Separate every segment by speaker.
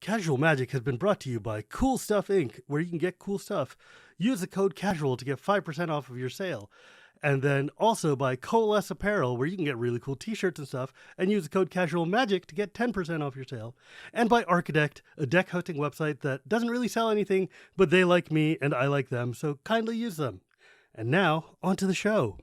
Speaker 1: Casual Magic has been brought to you by Cool Stuff Inc., where you can get cool stuff. Use the code CASUAL to get 5% off of your sale. And then also by Coalesce Apparel, where you can get really cool t-shirts and stuff, and use the code CASUALMAGIC to get 10% off your sale. And by Architect, a deck hosting website that doesn't really sell anything, but they like me and I like them, so kindly use them. And now, on to the show.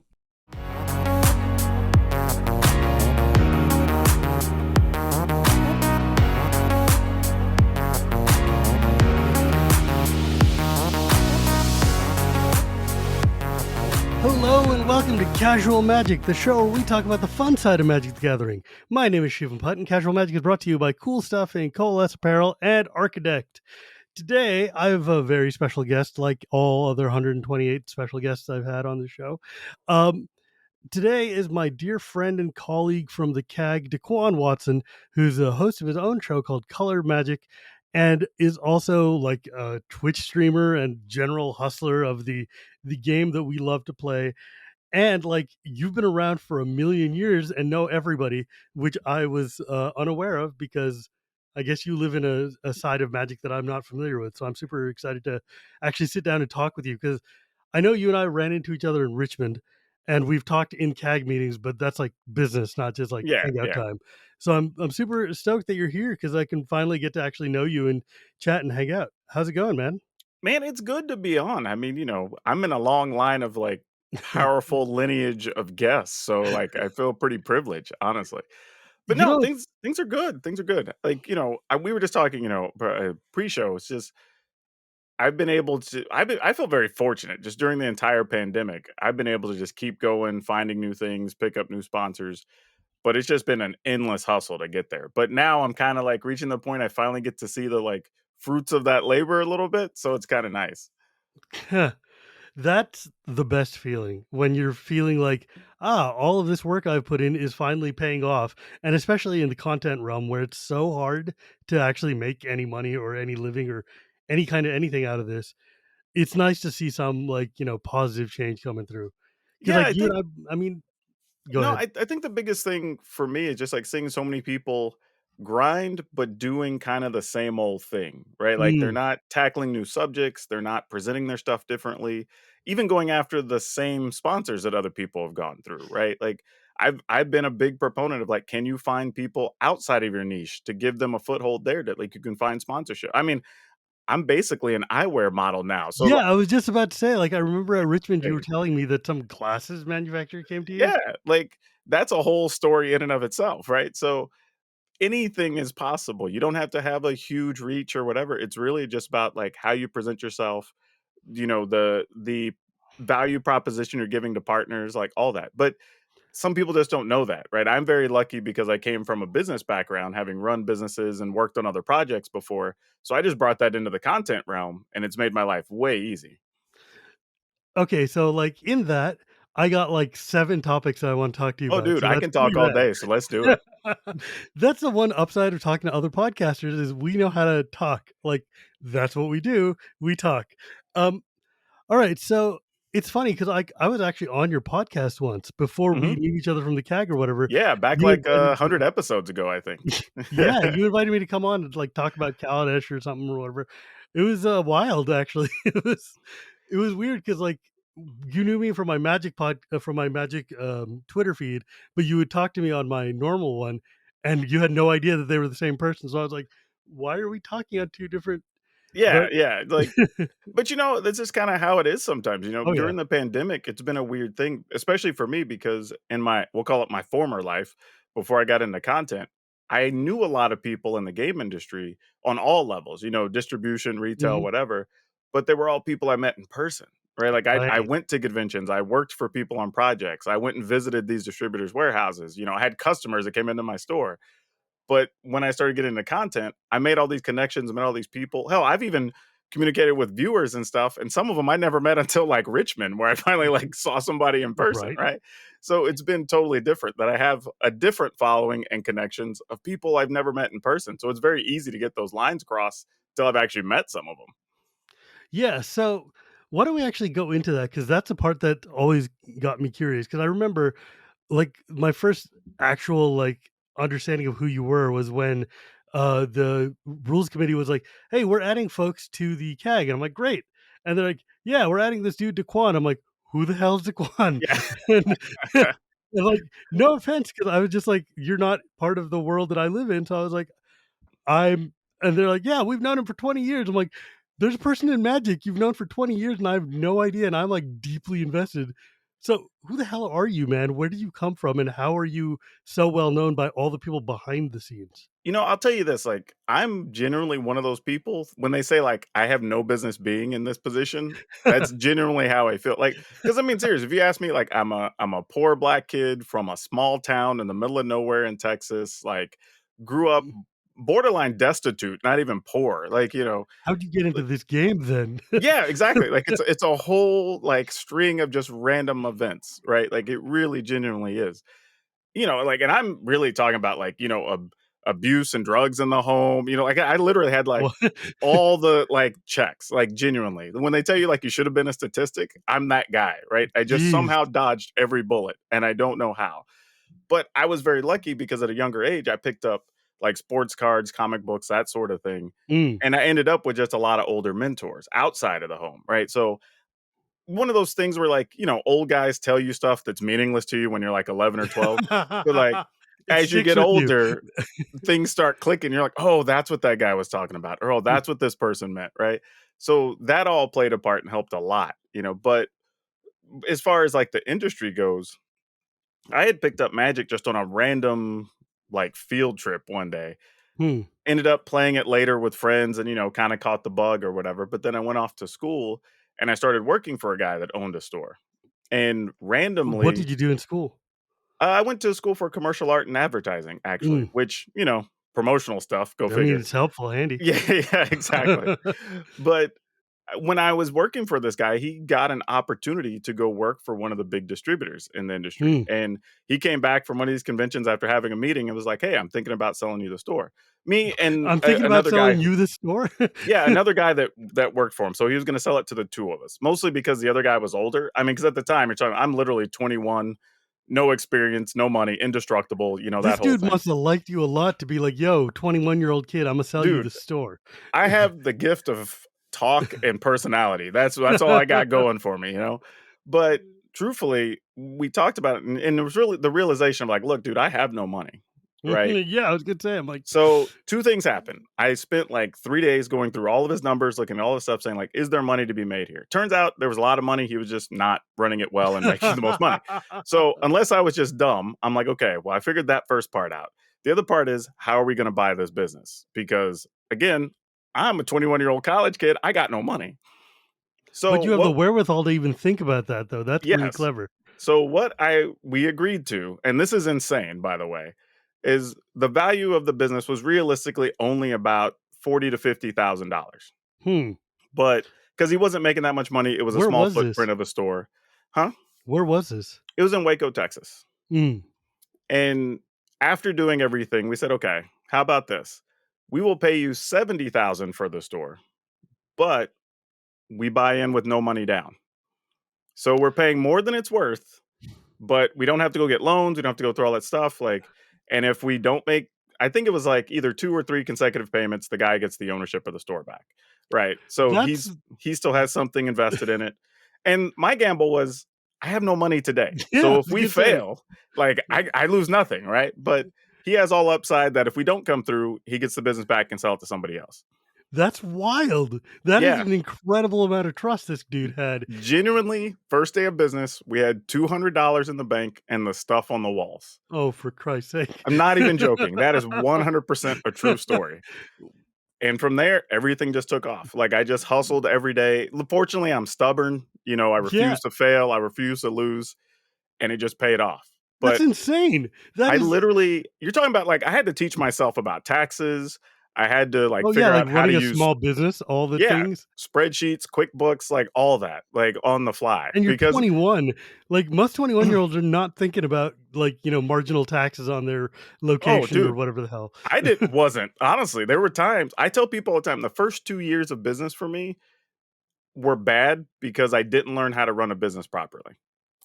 Speaker 1: Hello and welcome to Casual Magic, the show where we talk about the fun side of Magic the Gathering. My name is Shivam, and Casual Magic is brought to you by Cool Stuff in Coalesce Apparel and Architect. Today, I have a very special guest, like all other 128 special guests I've had on the show. Today is my dear friend and colleague from the CAG, DeQuan Watson, who's a host of his own show called Color Magic, and is also like a Twitch streamer and general hustler of the game that we love to play. And like, you've been around for a million years and know everybody, which I was unaware of, because I guess you live in a side of Magic that I'm not familiar with. So I'm super excited to actually sit down and talk with you, because I know you and I ran into each other in Richmond and we've talked in CAG meetings, but that's like business, not just like hangout time. So I'm super stoked that you're here, because I can finally get to actually know you and chat and hang out. How's it going, man?
Speaker 2: Man, it's good to be on. I mean, I'm in a long line of like powerful lineage of guests, so like I feel pretty privileged, honestly. But
Speaker 1: You
Speaker 2: no,
Speaker 1: know,
Speaker 2: things are good. Things are good. Like we were just talking, pre-show. It's just I've been able to. I feel very fortunate. Just during the entire pandemic, I've been able to just keep going, finding new things, pick up new sponsors. But it's just been an endless hustle to get there. But now I'm kind of like reaching the point I finally get to see the like fruits of that labor a little bit. So it's kind of nice.
Speaker 1: that's the best feeling, when you're feeling like, all of this work I've put in is finally paying off. And especially in the content realm, where it's so hard to actually make any money or any living or any kind of anything out of this. It's nice to see some, like, positive change coming through. Because
Speaker 2: Yeah,
Speaker 1: like
Speaker 2: I
Speaker 1: you
Speaker 2: think
Speaker 1: and I mean, go
Speaker 2: no,
Speaker 1: ahead.
Speaker 2: I think the biggest thing for me is just like seeing so many people grind, but doing kind of the same old thing, right? Like they're
Speaker 1: Mm,
Speaker 2: not tackling new subjects, they're not presenting their stuff differently, even going after the same sponsors that other people have gone through, right? Like I've been a big proponent of like, can you find people outside of your niche to give them a foothold there that like you can find sponsorship? I mean, I'm basically an eyewear model now. So
Speaker 1: yeah, I was just about to say, like, I remember at Richmond, you were
Speaker 2: like,
Speaker 1: telling me that some glasses manufacturer came to you?
Speaker 2: yeah, like that's a whole story in and of itself, right? So anything is possible. You don't have to have a huge reach or whatever. It's really just about like how you present yourself, the value proposition you're giving to partners, like all that. But some people just don't know that, right? I'm very lucky because I came from a business background, having run businesses and worked on other projects before. So I just brought that into the content realm and it's made my life way easy.
Speaker 1: Okay, so, like, in that, I got, like, 7 topics I wanna talk to you
Speaker 2: Oh,
Speaker 1: about,
Speaker 2: dude,
Speaker 1: so
Speaker 2: I
Speaker 1: that's
Speaker 2: can
Speaker 1: pretty
Speaker 2: talk all day, so let's do
Speaker 1: rad.
Speaker 2: it.
Speaker 1: That's the one upside of talking to other podcasters, is we know how to talk. Like, that's what we do, we talk. Um, alright, so it's funny, because I was actually on your podcast once before we
Speaker 2: Mhm.
Speaker 1: knew each other from the CAG or whatever.
Speaker 2: Yeah, back
Speaker 1: You
Speaker 2: like
Speaker 1: invited
Speaker 2: 100 episodes ago, I think.
Speaker 1: Yeah, you invited me to come on and, like, talk about Kaladesh or something or whatever. It was, wild, actually. It was weird, because like, you knew me from my Magic Twitter feed, but you would talk to me on my normal one, and you had no idea that they were the same person, so I was like, "Why are we talking on 2 different?"
Speaker 2: Yeah,
Speaker 1: But
Speaker 2: yeah, like but, that's just kinda how it is sometimes,
Speaker 1: Oh, yeah.
Speaker 2: during the pandemic, it's been a weird thing, especially for me because in my we'll call it my former life, before I got into content, I knew a lot of people in the game industry on all levels, distribution, retail,
Speaker 1: Mhm.
Speaker 2: whatever, but they were all people I met in person, right? Like, I
Speaker 1: Right.
Speaker 2: went to conventions, I worked for people on projects, I went and visited these distributors' warehouses, I had customers that came into my store. But when I started getting into content, I made all these connections, met all these people. Hell, I've even communicated with viewers and stuff, and some of them I never met until like Richmond, where I finally like saw somebody in person,
Speaker 1: Right.
Speaker 2: right? So it's been totally different that I have a different following and connections of people I've never met in person. So it's very easy to get those lines crossed till I've actually met some of them.
Speaker 1: Yeah, so why don't we actually go into that? Because that's a part that always got me curious. Because I remember, like, my first actual, like, understanding of who you were was when the rules committee was like, "Hey, we're adding folks to the CAG," and I'm like, "Great," and they're like, "Yeah, we're adding this dude DeQuan." I'm like, "Who the hell is DeQuan?"
Speaker 2: Yeah.
Speaker 1: and, and like, no offense, because I was just like, "You're not part of the world that I live in," so I was like, "I'm," and they're like, "Yeah, we've known him for 20 years." I'm like, "There's a person in Magic you've known for 20 years, and I have no idea," and I'm like deeply invested. So, who the hell are you, man? Where did you come from, and how are you so well known by all the people behind the scenes?
Speaker 2: I'll tell you this, like, I'm generally one of those people when they say, like, I have no business being in this position, that's genuinely how I feel. Like, because I mean, serious, if you ask me, like, I'm a poor black kid from a small town in the middle of nowhere in Texas, like, grew up borderline destitute, not even poor. Like,
Speaker 1: How'd you get into this game then?
Speaker 2: yeah, exactly. Like it's a whole like string of just random events, right? Like it really genuinely is. Like, and I'm really talking about like, abuse and drugs in the home. Like I literally had like
Speaker 1: What?
Speaker 2: all the like checks, like genuinely. When they tell you like you should have been a statistic, I'm that guy, right? I just
Speaker 1: Jeez.
Speaker 2: somehow dodged every bullet and I don't know how. But I was very lucky because at a younger age I picked up like sports cards, comic books, that sort of thing.
Speaker 1: Mm.
Speaker 2: And I ended up with just a lot of older mentors outside of the home, right? So one of those things where like, old guys tell you stuff that's meaningless to you when you're like 11 or 12. But like
Speaker 1: It
Speaker 2: as you
Speaker 1: sticks
Speaker 2: get
Speaker 1: with you.
Speaker 2: older, things start clicking. You're like, oh, that's what that guy was talking about. Or oh, that's what this person meant, right? So that all played a part and helped a lot. But as far as like the industry goes, I had picked up Magic just on a random like field trip one day.
Speaker 1: Hmm.
Speaker 2: Ended up playing it later with friends and, kind of caught the bug or whatever. But then I went off to school and I started working for a guy that owned a store. And
Speaker 1: What
Speaker 2: randomly,
Speaker 1: did you do in school?
Speaker 2: I went to school for commercial art and advertising, actually,
Speaker 1: Mm.
Speaker 2: which, promotional stuff, go
Speaker 1: I mean,
Speaker 2: figure.
Speaker 1: it's helpful, handy.
Speaker 2: Yeah, yeah, exactly. But when I was working for this guy, he got an opportunity to go work for one of the big distributors in the industry.
Speaker 1: Hmm.
Speaker 2: And he came back from one of these conventions after having a meeting and was like, "Hey, I'm thinking about selling you the store." Me and
Speaker 1: I'm thinking about
Speaker 2: another guy.
Speaker 1: selling you the store.
Speaker 2: Yeah, another guy that worked for him. So he was gonna sell it to the 2 of us, mostly because the other guy was older. I mean, because at the time, I'm literally 21, no experience, no money, indestructible,
Speaker 1: This
Speaker 2: that whole
Speaker 1: dude
Speaker 2: thing.
Speaker 1: must have liked you a lot to be like, "Yo, 21-year-old kid, Imma sell you the
Speaker 2: Dude,
Speaker 1: store."
Speaker 2: I have the gift of talk and personality. That's all I got going for me. But truthfully, we talked about it, and it was really the realization of like, look, dude, I have no money, right?
Speaker 1: Yeah, I was gonna say, I'm like,
Speaker 2: So, 2 things happened. I spent, like, 3 days going through all of his numbers, looking at all the stuff, saying, like, "Is there money to be made here?" Turns out there was a lot of money, he was just not running it well and making the most money. So, unless I was just dumb, I'm like, "Okay, well, I figured that first part out." The other part is, how are we gonna buy this business? Because, again, I'm a 21-year-old college kid, I got no money. So,
Speaker 1: But you have the
Speaker 2: what
Speaker 1: wherewithal to even think about that, though, that's pretty
Speaker 2: Yes.
Speaker 1: clever.
Speaker 2: So what I we agreed to, and this is insane, by the way, is the value of the business was realistically only about 40 to $50,000.
Speaker 1: Hmm.
Speaker 2: But because he wasn't making that much money, it was a
Speaker 1: Where
Speaker 2: small
Speaker 1: was this?
Speaker 2: footprint of a store. Huh?
Speaker 1: Where was this?
Speaker 2: It was in Waco, Texas.
Speaker 1: Mm.
Speaker 2: And after doing everything, we said, okay, how about this? We will pay you 70,000 for the store, but we buy in with no money down. So we're paying more than it's worth, but we don't have to go get loans. We don't have to go through all that stuff. And if we don't make, I think it was like either 2 or 3 consecutive payments, the guy gets the ownership of the store back. Right. So
Speaker 1: That's
Speaker 2: he still has something invested in it. And my gamble was I have no money today.
Speaker 1: yeah, I
Speaker 2: So if
Speaker 1: was
Speaker 2: we
Speaker 1: gonna say,
Speaker 2: fail, like I lose nothing. Right. But he has all upside that if we don't come through, he gets the business back and sell it to somebody else.
Speaker 1: that's wild. That is
Speaker 2: Yeah.
Speaker 1: an incredible amount of trust this dude had.
Speaker 2: Genuinely, first day of business, we had $200 in the bank and the stuff on the walls.
Speaker 1: Oh, for Christ's sake.
Speaker 2: I'm not even joking. That is 100% a true story. And from there, everything just took off. Like I just hustled every day. Fortunately, I'm stubborn. I
Speaker 1: Yeah,
Speaker 2: refuse to fail. I refuse to lose. And it just paid off.
Speaker 1: that's
Speaker 2: But
Speaker 1: insane. That
Speaker 2: I
Speaker 1: is
Speaker 2: literally, you're talking about like, I had to teach myself about taxes. I had to like
Speaker 1: oh, yeah,
Speaker 2: figure
Speaker 1: like
Speaker 2: out how to
Speaker 1: running a
Speaker 2: use,
Speaker 1: small business, all the
Speaker 2: yeah,
Speaker 1: things.
Speaker 2: spreadsheets, QuickBooks, like all that, like on the fly.
Speaker 1: And you're
Speaker 2: Because
Speaker 1: 21. Like, most 21-year-olds are not thinking about, like, marginal taxes on their
Speaker 2: oh,
Speaker 1: location or
Speaker 2: dude,
Speaker 1: whatever the hell.
Speaker 2: I did wasn't honestly. There were times I tell people all the time. The first 2 years of business for me were bad because I didn't learn how to run a business properly.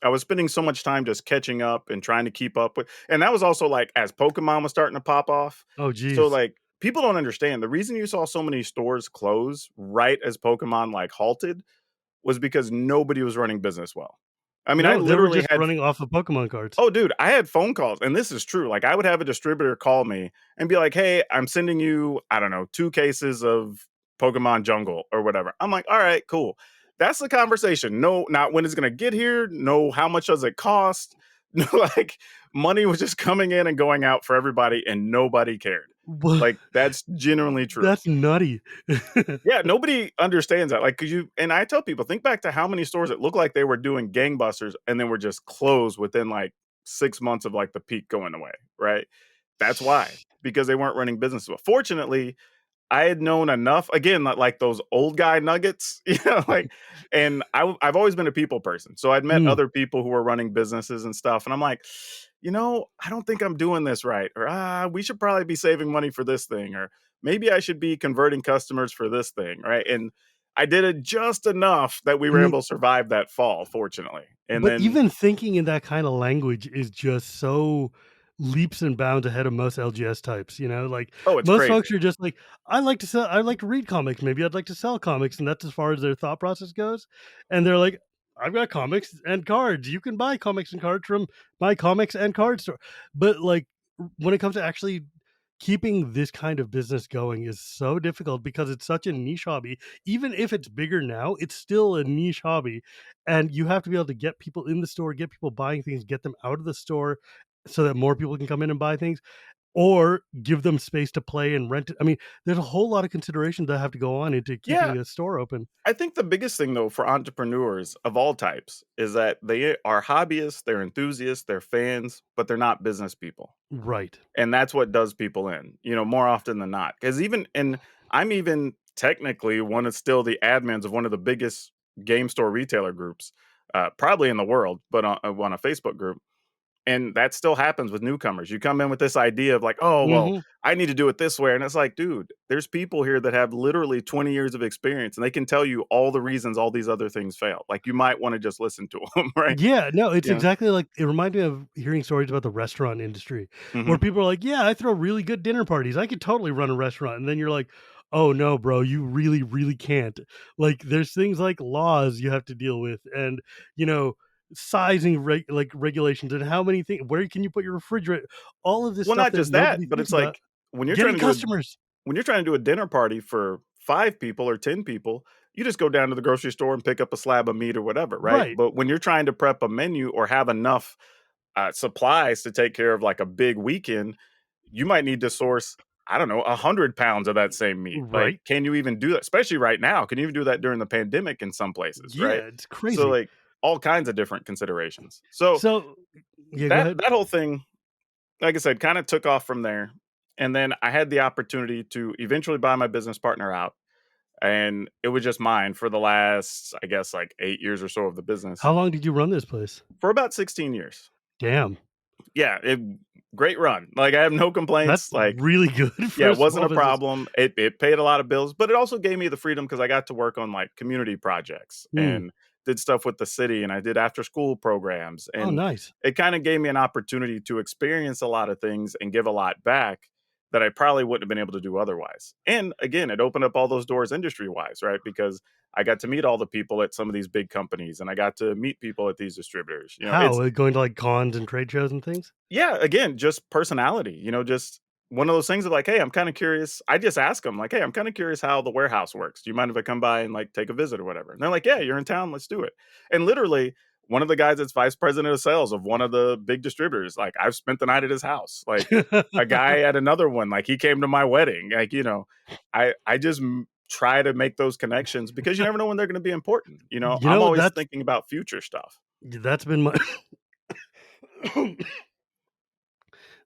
Speaker 2: I was spending so much time just catching up and trying to keep up with, and that was also like as Pokemon was starting to pop off.
Speaker 1: Oh,
Speaker 2: So
Speaker 1: geez.
Speaker 2: like people don't understand. The reason you saw so many stores close right as Pokemon like halted was because nobody was running business well. I mean, I
Speaker 1: No, they were
Speaker 2: literally
Speaker 1: just
Speaker 2: had
Speaker 1: running off of Pokemon cards.
Speaker 2: oh, dude, I had phone calls, and this is true. Like, I would have a distributor call me and be like, "Hey, I'm sending you, I don't know, 2 cases of Pokemon Jungle or whatever." I'm like, "All right, cool." That's the conversation. No, not when it's gonna get here. No, how much does it cost? No, like money was just coming in and going out for everybody, and nobody cared.
Speaker 1: Wha
Speaker 2: Like, that's genuinely true.
Speaker 1: That's nutty.
Speaker 2: Yeah, nobody understands that. Like, 'cause you and I tell people, think back to how many stores it looked like they were doing gangbusters and then were just closed within like 6 months of like the peak going away, right? That's why, because they weren't running business well. Fortunately, I had known enough again, like those old guy nuggets, like, and I've always been a people person. So I'd met
Speaker 1: Mm,
Speaker 2: other people who were running businesses and stuff, and I'm like, I don't think I'm doing this right, or we should probably be saving money for this thing, or maybe I should be converting customers for this thing, right? And I did it just enough that we
Speaker 1: I
Speaker 2: were
Speaker 1: mean,
Speaker 2: able to survive that fall, fortunately. And
Speaker 1: but
Speaker 2: then,
Speaker 1: even thinking in that kind of language is just so leaps and bounds ahead of most LGS types, you know? Like,
Speaker 2: oh, it's
Speaker 1: most folks
Speaker 2: crazy.
Speaker 1: are just like, I like to read comics, maybe I'd like to sell comics," and that's as far as their thought process goes, and they're like, "I've got comics and cards, you can buy comics and cards from my comics and card store." But, like, when it comes to actually keeping this kind of business going is so difficult because it's such a niche hobby. Even if it's bigger now, it's still a niche hobby. And you have to be able to get people in the store, get people buying things, get them out of the store so that more people can come in and buy things, or give them space to play and rent it. I mean, there's a whole lot of considerations that have to go on into
Speaker 2: Yeah,
Speaker 1: keeping a store open.
Speaker 2: I think the biggest thing though for entrepreneurs of all types is that they are hobbyists, they're enthusiasts, they're fans, but they're not business people.
Speaker 1: Right.
Speaker 2: And that's what does people in, more often than not. Because I'm even technically one of still the admins of one of the biggest game store retailer groups, probably in the world, but on a Facebook group. And that still happens with newcomers. You come in with this idea of like, oh, well,
Speaker 1: Mhm.
Speaker 2: I need to do it this way. And it's like, dude, there's people here that have literally 20 years of experience and they can tell you all the reasons all these other things fail. Like you might want to just listen to them, right?
Speaker 1: Yeah, no, it's
Speaker 2: Yeah.
Speaker 1: exactly like it reminded me of hearing stories about the restaurant industry
Speaker 2: Hmm.
Speaker 1: where people are like, "Yeah, I throw really good dinner parties. I could totally run a restaurant." And then you're like, "Oh no, bro, you really, really can't." Like there's things like laws you have to deal with and, you know, sizing like regulations and how many things where can you put your refrigerator, all of this
Speaker 2: Well,
Speaker 1: stuff
Speaker 2: not
Speaker 1: that
Speaker 2: just that,
Speaker 1: nobody
Speaker 2: but
Speaker 1: thinks
Speaker 2: it's
Speaker 1: about.
Speaker 2: like when you're trying
Speaker 1: Getting
Speaker 2: to do a
Speaker 1: customers.
Speaker 2: when you're trying to do a dinner party for 5 people or 10 people, you just go down to the grocery store and pick up a slab of meat or whatever, right?
Speaker 1: Right.
Speaker 2: But when you're trying to prep a menu or have enough supplies to take care of like a big weekend, you might need to source, I don't know, 100 pounds of that same meat. Like,
Speaker 1: Right.
Speaker 2: can you even do that? Especially right now. Can you even do that during the pandemic in some places, right?
Speaker 1: Yeah, it's
Speaker 2: So,
Speaker 1: crazy.
Speaker 2: like, all kinds of different considerations. So,
Speaker 1: So, yeah, go
Speaker 2: that
Speaker 1: ahead.
Speaker 2: that whole thing, like I said, kind of took off from there. And then I had the opportunity to eventually buy my business partner out. And it was just mine for the last, I guess, like 8 years or so of the business
Speaker 1: How long did you run this place?
Speaker 2: for about 16 years.
Speaker 1: Damn.
Speaker 2: Yeah, great run. Like, I have no
Speaker 1: That's
Speaker 2: complaints. Like,
Speaker 1: really good
Speaker 2: yeah,
Speaker 1: for a
Speaker 2: it wasn't
Speaker 1: small
Speaker 2: a
Speaker 1: business.
Speaker 2: problem. It paid a lot of bills, but it also gave me the freedom because I got to work on like community projects
Speaker 1: Mm.
Speaker 2: and did stuff with the city and I did after school programs.
Speaker 1: Oh,
Speaker 2: And
Speaker 1: nice.
Speaker 2: it kind of gave me an opportunity to experience a lot of things and give a lot back that I probably wouldn't have been able to do otherwise. And again, it opened up all those doors industry wise, right? Because I got to meet all the people at some of these big companies and I got to meet people at these distributors.
Speaker 1: How? Going to, like, cons and trade shows and things?
Speaker 2: Yeah, again, just personality, just one of those things of like, "Hey, I'm kinda curious." I just ask them like, "Hey, I'm kinda curious how the warehouse works. Do you mind if I come by and, like, take a visit or whatever?" And they're like, "Yeah, you're in town, let's do it." And literally, one of the guys that's vice president of sales of one of the big distributors, like, I've spent the night at his house. Like, a guy at another one, like, he came to my wedding. Like, I just try to make those connections because you never know when they're gonna be important,
Speaker 1: You
Speaker 2: I'm
Speaker 1: know,
Speaker 2: always thinking about future stuff.
Speaker 1: that's been my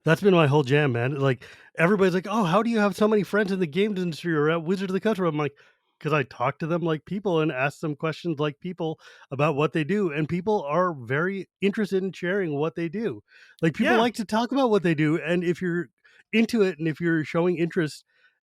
Speaker 1: that's been my whole jam, man. Like, everybody's like, "Oh, how do you have so many friends in the games industry or at Wizard of the Coast?" I'm like, "'Cause I talk to them like people and ask them questions like people about what they do, and people are very interested in sharing what they do." Like, people
Speaker 2: Yeah.
Speaker 1: like to talk about what they do, and if you're into it and if you're showing interest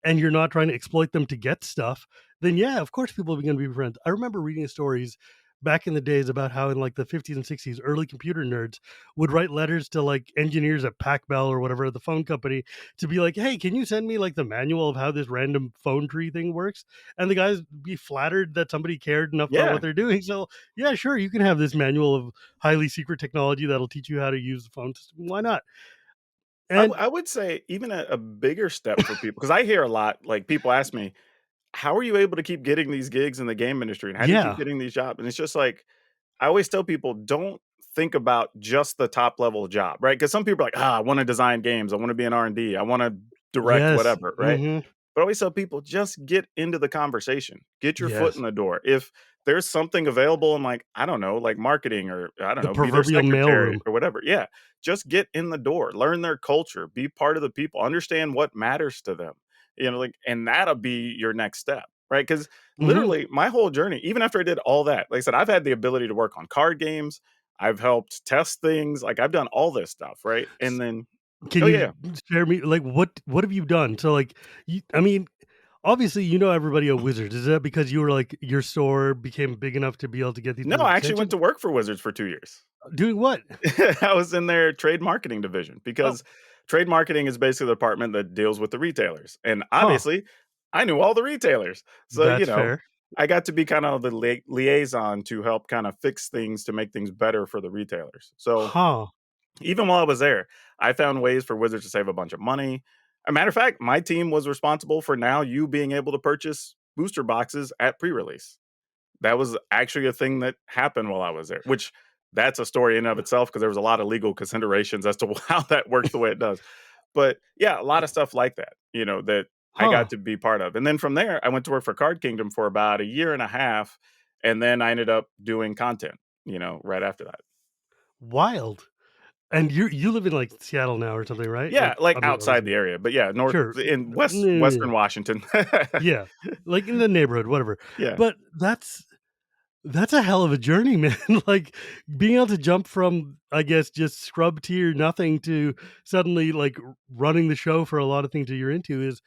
Speaker 1: and you're not trying to exploit them to get stuff, then yeah, of course people are gonna be friends. I remember reading stories back in the days about how in like the 50s and 60s, early computer nerds would write letters to like engineers at Pac Bell or whatever, the phone company, to be like, hey, can you send me like the manual of how this random phone tree thing works? And the guys be flattered that somebody cared enough about
Speaker 2: Yeah.
Speaker 1: what they're doing. So, yeah, sure, you can have this manual of highly secret technology that'll teach you how to use the phone system. Why not? And
Speaker 2: I would say even a bigger step for people, because I hear a lot, like, people ask me, "How are you able to keep getting these gigs in the game industry, and how do you keep
Speaker 1: yeah,
Speaker 2: getting these jobs?" And it's just like, I always tell people, don't think about just the top level job, right? Because some people are like, I want to design games, I want to be an R&D, I want to direct
Speaker 1: yes,
Speaker 2: whatever, right?
Speaker 1: hmm,
Speaker 2: But I always tell people, just get into the conversation, get your foot
Speaker 1: yes,
Speaker 2: in the door. If there's something available in, like, I don't know, like marketing, or I don't
Speaker 1: the
Speaker 2: know, be their
Speaker 1: proverbial
Speaker 2: secretary
Speaker 1: mailroom.
Speaker 2: or whatever. Yeah. Just get in the door, learn their culture, be part of the people, understand what matters to them. Like, and that'll be your next step. Right. Because
Speaker 1: Hmm.
Speaker 2: literally my whole journey, even after I did all that, like I said, I've had the ability to work on card games. I've helped test things. Like, I've done all this stuff. Right. And then,
Speaker 1: Can
Speaker 2: oh,
Speaker 1: you
Speaker 2: yeah.
Speaker 1: share me like what have you done? So like I mean, obviously you know everybody at Wizards. Is that because you were like your store became big enough to be able to get these
Speaker 2: No,
Speaker 1: people's
Speaker 2: I actually went
Speaker 1: attention?
Speaker 2: to work for Wizards for 2 years.
Speaker 1: Doing what?
Speaker 2: I was in their trade marketing division,
Speaker 1: Oh,
Speaker 2: because trade marketing is basically the department that deals with the retailers. And
Speaker 1: huh.
Speaker 2: obviously, I knew all the retailers. So,
Speaker 1: That's fair.
Speaker 2: I got to be kind of the liaison to help kind of fix things to make things better for the retailers. So,
Speaker 1: Huh.
Speaker 2: even while I was there, I found ways for Wizards to save a bunch of money. A matter of fact, my team was responsible for now you being able to purchase booster boxes at pre release. That was actually a thing that happened while I was there, which that's a story in and of itself, because there was a lot of legal considerations as to how that works the way it does. But yeah, a lot of stuff like that, that I
Speaker 1: Huh.
Speaker 2: got to be part of. And then from there, I went to work for Card Kingdom for about a year and a half. And then I ended up doing content, right after that.
Speaker 1: Wild. And you live in like Seattle now or something, right?
Speaker 2: Yeah,
Speaker 1: Like
Speaker 2: like outside the
Speaker 1: obviously.
Speaker 2: area. But yeah,
Speaker 1: Sure.
Speaker 2: in
Speaker 1: Mm,
Speaker 2: Western Washington.
Speaker 1: yeah. Like in the neighborhood, whatever.
Speaker 2: Yeah.
Speaker 1: But that's a hell of a journey, man. Like being able to jump from, I guess, just scrub tier nothing to suddenly like running the show for a lot of things that you're into is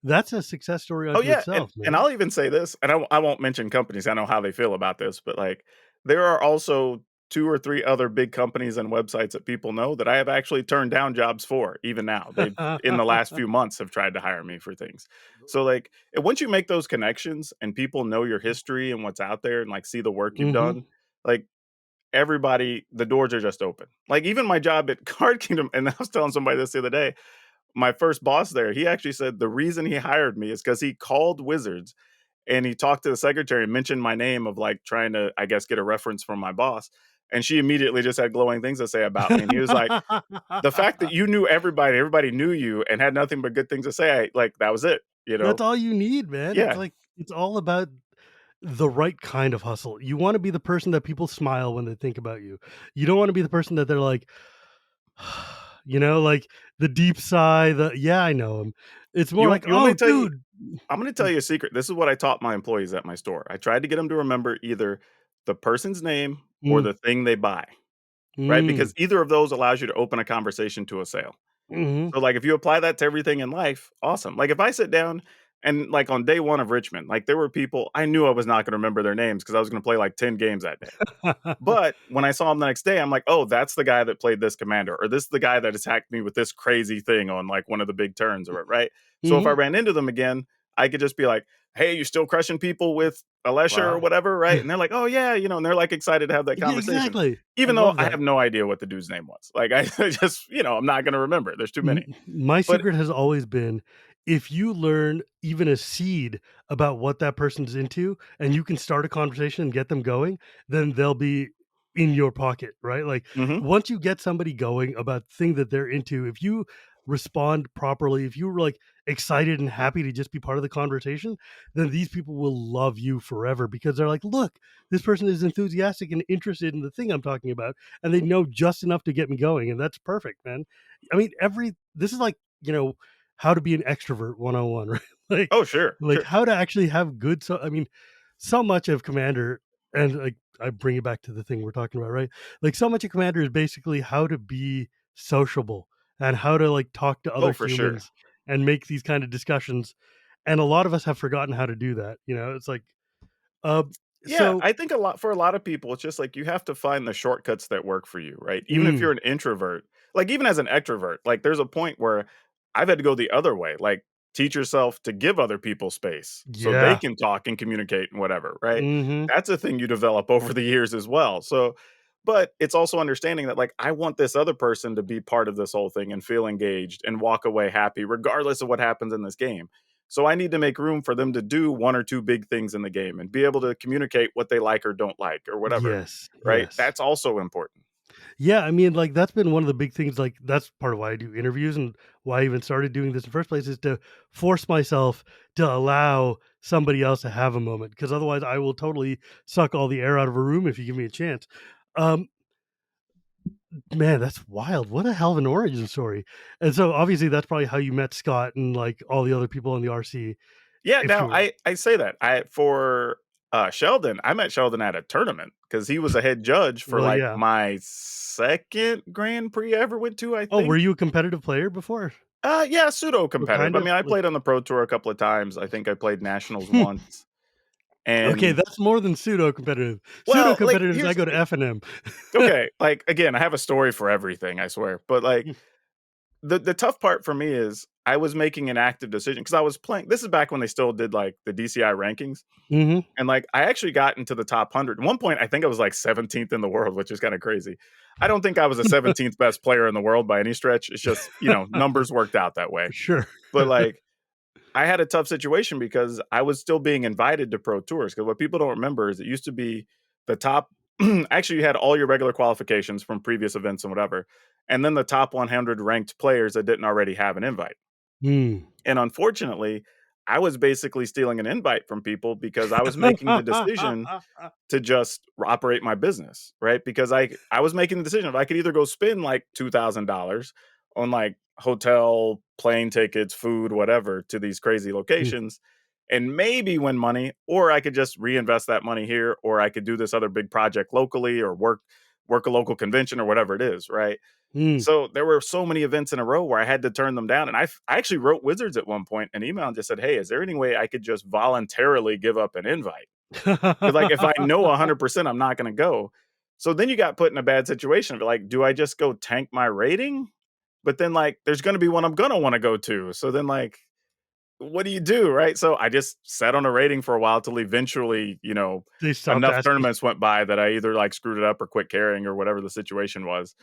Speaker 1: that's a success story
Speaker 2: Oh,
Speaker 1: unto
Speaker 2: yeah,
Speaker 1: itself,
Speaker 2: and
Speaker 1: man.
Speaker 2: I'll even say this, and I won't mention companies, I know how they feel about this, but, like, there are also 2 or 3 other big companies and websites that people know that I have actually turned down jobs for, even now. They've, in the last few months, have tried to hire me for things. So, like, once you make those connections and people know your history and what's out there and, like, see the work you've
Speaker 1: Mhm.
Speaker 2: done, like, everybody, the doors are just open. Like, even my job at Card Kingdom, and I was telling somebody this the other day, my first boss there, he actually said the reason he hired me is because he called Wizards and he talked to the secretary and mentioned my name of, like, trying to, I guess, get a reference from my boss. And she immediately just had glowing things to say about me. And he was like, the fact that you knew everybody, everybody knew you and had nothing but good things to say, like, that was it.
Speaker 1: That's all you need, man. It's
Speaker 2: Yeah.
Speaker 1: like it's all about the right kind of hustle. You wanna be the person that people smile when they think about you. You don't wanna be the person that they're like, like the deep sigh, the "Yeah, I know him." It's more like,
Speaker 2: You want me
Speaker 1: "Oh,
Speaker 2: to tell you,
Speaker 1: dude."
Speaker 2: I'm gonna tell you a secret. This is what I taught my employees at my store. I tried to get them to remember either the person's name or
Speaker 1: Mm,
Speaker 2: the thing they buy, right?
Speaker 1: mm,
Speaker 2: Because either of those allows you to open a conversation to a sale.
Speaker 1: mhm.
Speaker 2: So, like, if you apply that to everything in life, awesome. Like, if I sit down and, like, on day 1 of Richmond, like, there were people I knew I was not gonna remember their names because I was gonna play, like, 10 games that day. But when I saw him the next day, I'm like, "Oh, that's the guy that played this commander, or this is the guy that attacked me with this crazy thing on, like, one of the big turns," or right? So if I
Speaker 1: Mhm.
Speaker 2: ran into them again, I could just be like, "Hey, you still crushing people with Alesha or
Speaker 1: Wow.
Speaker 2: whatever," right? And they're like, "Oh, yeah," and they're, like, excited to have that
Speaker 1: Yeah,
Speaker 2: conversation.
Speaker 1: exactly. I
Speaker 2: Even though
Speaker 1: love
Speaker 2: I
Speaker 1: that.
Speaker 2: have no idea what the dude's name was. Like, I just, I'm not gonna remember. There's too many.
Speaker 1: My
Speaker 2: But
Speaker 1: secret has always been if you learn even a seed about what that person's into and you can start a conversation and get them going, then they'll be in your pocket, right? Like
Speaker 2: mhm.
Speaker 1: once you get somebody going about the thing that they're into, if you respond properly, if you're like excited and happy to just be part of the conversation, then these people will love you forever because they're like, look, this person is enthusiastic and interested in the thing I'm talking about, and they know just enough to get me going. And that's perfect, man. I mean, this is like, how to be an extrovert 101, right?
Speaker 2: Oh, sure,
Speaker 1: Like
Speaker 2: sure.
Speaker 1: how to actually have good I mean, so much of Commander and like I bring it back to the thing we're talking about, right? Like so much of Commander is basically how to be sociable and how to like talk to
Speaker 2: Oh,
Speaker 1: other
Speaker 2: for sure.
Speaker 1: humans and make these kind of discussions. And a lot of us have forgotten how to do that. It's like uh
Speaker 2: Yeah,
Speaker 1: So
Speaker 2: I think a lot of people, it's just like you have to find the shortcuts that work for you, right? Even if
Speaker 1: mm,
Speaker 2: you're an introvert, like even as an extrovert, like there's a point where I've had to go the other way, like teach yourself to give other people space so they
Speaker 1: yeah.
Speaker 2: can talk and communicate and whatever, right?
Speaker 1: Mhm.
Speaker 2: That's a thing you develop over the years as well. So, but it's also understanding that like I want this other person to be part of this whole thing and feel engaged and walk away happy regardless of what happens in this game. So I need to make room for them to do one or two big things in the game and be able to communicate what they like or don't like or whatever,
Speaker 1: Yes,
Speaker 2: right?
Speaker 1: yes.
Speaker 2: That's also important.
Speaker 1: Yeah, I mean, like, that's been one of the big things, like, that's part of why I do interviews and why I even started doing this in the first place is to force myself to allow somebody else to have a moment, because otherwise I will totally suck all the air out of a room if you give me a chance. Um, man, that's wild. What a hell of an origin story. And so, obviously, that's probably how you met Scott and, like, all the other people in the RC,
Speaker 2: Yeah,
Speaker 1: if you
Speaker 2: now
Speaker 1: were
Speaker 2: I say that. I for Sheldon, I met Sheldon at a tournament because he was a head judge for
Speaker 1: well,
Speaker 2: like
Speaker 1: yeah.
Speaker 2: my second Grand Prix I ever went to, I
Speaker 1: Oh, were
Speaker 2: think.
Speaker 1: you a competitive player before?
Speaker 2: Yeah, pseudo
Speaker 1: Or
Speaker 2: competitive.
Speaker 1: kind
Speaker 2: I
Speaker 1: of?
Speaker 2: mean, I
Speaker 1: Like
Speaker 2: played on the pro tour a couple of times. I think I played nationals once.
Speaker 1: okay,
Speaker 2: And
Speaker 1: that's more than pseudo competitive. Pseudo
Speaker 2: well, like
Speaker 1: competitive is I
Speaker 2: here's
Speaker 1: go to F&M.
Speaker 2: okay, like again, I have a story for everything, I swear. But like the tough part for me is I was making an active decision because I was playing. This is back when they still did like the DCI rankings,
Speaker 1: Mhm.
Speaker 2: and like I actually got into the top 100. At one point, I think I was like 17th in the world, which is kind of crazy. I don't think I was the 17th best player in the world by any stretch. It's just numbers worked out that way.
Speaker 1: Sure.
Speaker 2: But like I had a tough situation because I was still being invited to pro tours. Because what people don't remember is it used to be the top. Actually, you had all your regular qualifications from previous events and whatever, and then the top 100 ranked players that didn't already have an invite.
Speaker 1: Mm.
Speaker 2: And unfortunately, I was basically stealing an invite from people because I was making the decision to just operate my business, right? Because I was making the decision if I could either go spend like $2,000 on like hotel, plane tickets, food, whatever to these crazy
Speaker 1: Mm,
Speaker 2: locations and maybe win money, or I could just reinvest that money here, or I could do this other big project locally or work a local convention or whatever it is, right?
Speaker 1: mm.
Speaker 2: So there were so many events in a row where I had to turn them down. And I actually wrote Wizards at one point an email and just said, "Hey, is there any way I could just voluntarily give up an invite? Because like if I know 100% I'm not going to go." So then you got put in a bad situation. Like, do I just go tank my rating? But then like there's going to be one I'm going to want to go to. So then like what do you do, right? So I just sat on a rating for a while till eventually,
Speaker 1: They stopped
Speaker 2: enough
Speaker 1: asking.
Speaker 2: tournaments went by that I either like screwed it up or quit caring or whatever the situation was.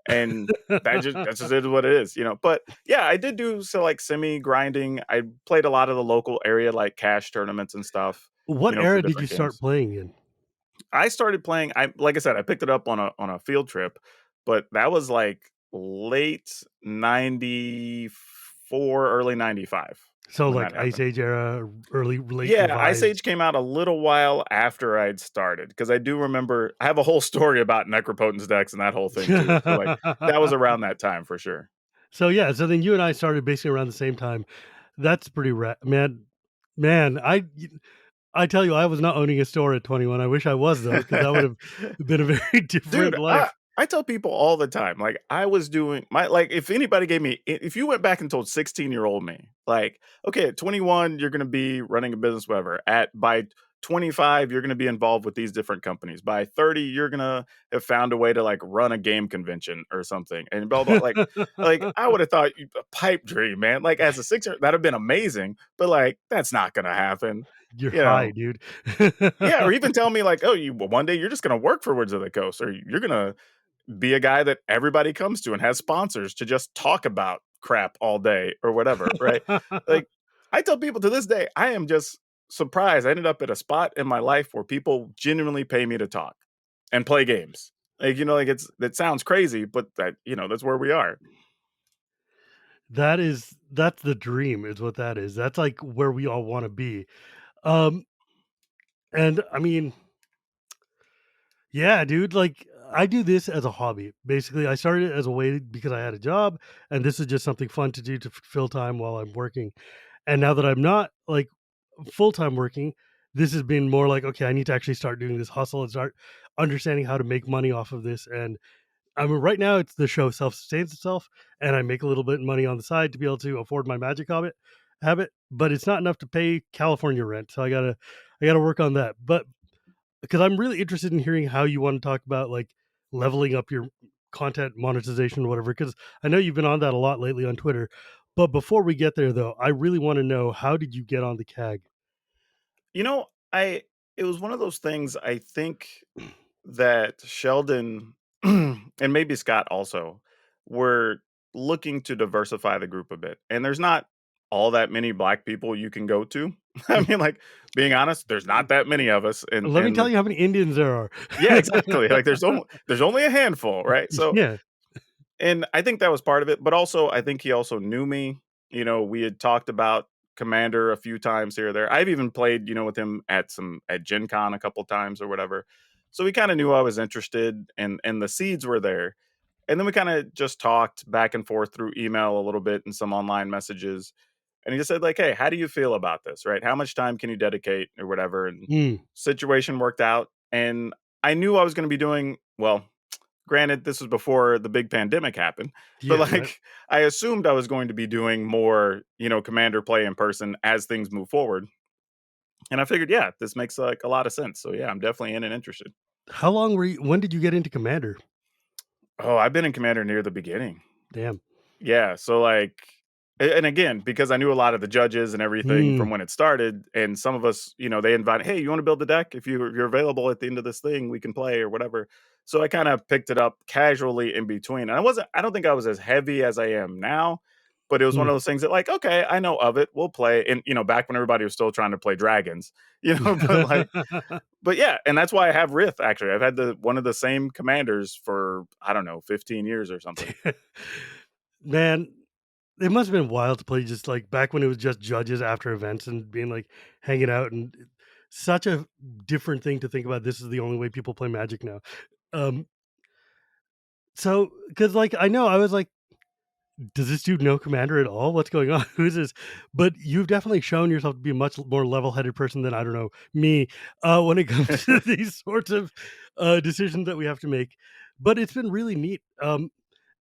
Speaker 2: And that's just is what it is. But yeah, I did do so like semi grinding. I played a lot of the local area like cash tournaments and stuff,
Speaker 1: What
Speaker 2: for
Speaker 1: era did you
Speaker 2: different
Speaker 1: start
Speaker 2: games.
Speaker 1: playing in?
Speaker 2: I started playing. I like I said, I picked it up on a field trip, but that was like late '94, early '95
Speaker 1: So,
Speaker 2: when
Speaker 1: like,
Speaker 2: that
Speaker 1: Ice
Speaker 2: happened.
Speaker 1: Age era, early late
Speaker 2: Yeah, Ice
Speaker 1: revives?
Speaker 2: Age came out a little while after I'd started because I do remember I have a whole story about Necropotence decks and that whole thing too. So like that was around that time for sure.
Speaker 1: So, yeah, so then you and I started basically around the same time. That's pretty man, I tell you, I was not owning a store at 21. I wish I was, though, because that would have been a very
Speaker 2: Dude,
Speaker 1: different
Speaker 2: I
Speaker 1: life.
Speaker 2: I tell people all the time, like, I was doing my like, if anybody gave me if you went back and told 16-year-old me, like, "Okay, at 21, you're gonna be running a business, whatever. By 25, you're gonna be involved with these different companies. By 30, you're gonna have found a way to, like, run a game convention or something, and blah, blah." Like, I would have thought you a pipe dream, man. Like, as a sixer, that'd have been amazing, but, like, that's not gonna happen,
Speaker 1: You're
Speaker 2: you
Speaker 1: high,
Speaker 2: know?
Speaker 1: dude.
Speaker 2: Yeah, or even tell me, like, "Oh, one day you're just gonna work for Wizards of the Coast, or you're gonna be a guy that everybody comes to and has sponsors to just talk about crap all day or whatever, right? Like, I tell people to this day, I am just surprised I ended up at a spot in my life where people genuinely pay me to talk and play games. Like, like that sounds crazy, but that's where we are.
Speaker 1: That's the dream is what that is. That's, like, where we all wanna be. Um, and, I mean, yeah, dude, like, I do this as a hobby. Basically, I started it as a way because I had a job, and this is just something fun to do to fill time while I'm working. And now that I'm not, like, full-time working, this has been more like, "Okay, I need to actually start doing this hustle and start understanding how to make money off of this," and, I mean, right now, it's the show self-sustains itself, and I make a little bit of money on the side to be able to afford my magic habit, but it's not enough to pay California rent, so I gotta work on that, but because I'm really interested in hearing how you want to talk about like leveling up your content monetization or whatever. Because I know you've been on that a lot lately on Twitter. But before we get there, though, I really want to know, how did you get on the CAG?
Speaker 2: You know, I it was one of those things. I think that Sheldon and maybe Scott also were looking to diversify the group a bit. And there's not all that many black people you can go to. I mean, like, being honest, there's not that many of us. And
Speaker 1: Let me tell you how many Indians there are.
Speaker 2: yeah, exactly. Like, there's only a handful, right? So,
Speaker 1: Yeah.
Speaker 2: and I think that was part of it, but also I think he also knew me. We had talked about Commander a few times here or there. I've even played, with him at Gen Con a couple times or whatever. So he kind of knew I was interested, and the seeds were there. And then we kind of just talked back and forth through email a little bit and some online messages. And he just said, like, hey, how do you feel about this? Right? How much time can you dedicate or whatever? And
Speaker 1: Mm,
Speaker 2: situation worked out. And I knew I was going to be doing well. Granted, this was before the big pandemic happened, but,
Speaker 1: yeah, right.
Speaker 2: like, I assumed I was going to be doing more, commander play in person as things move forward. And I figured, yeah, this makes, like, a lot of sense. So, yeah, I'm definitely in and interested.
Speaker 1: How long were you? When did you get into Commander?
Speaker 2: Oh, I've been in commander near the beginning.
Speaker 1: Damn.
Speaker 2: Yeah, so, like, and again, because I knew a lot of the judges and everything
Speaker 1: Mm,
Speaker 2: from when it started, and some of us, they invite, "Hey, you wanna build the deck? If you're available at the end of this thing, we can play," or whatever. So I kinda picked it up casually in between, and I don't think I was as heavy as I am now, but it was one
Speaker 1: mm.
Speaker 2: of those things that, like, "Okay, I know of it, we'll play," and, back when everybody was still trying to play dragons, but, like, but yeah, and that's why I have Rith, actually. I've had the one of the same commanders for, I don't know, 15 years or something.
Speaker 1: Man, it must have been wild to play just, like, back when it was just judges after events and being, like, hanging out, and such a different thing to think about. This is the only way people play Magic now. Um, so because like, I know I was like, "Does this dude know Commander at all? What's going on? Who's this?" But you've definitely shown yourself to be a much more level-headed person than, I don't know, me, when it comes to these sorts of, decisions that we have to make. But it's been really neat,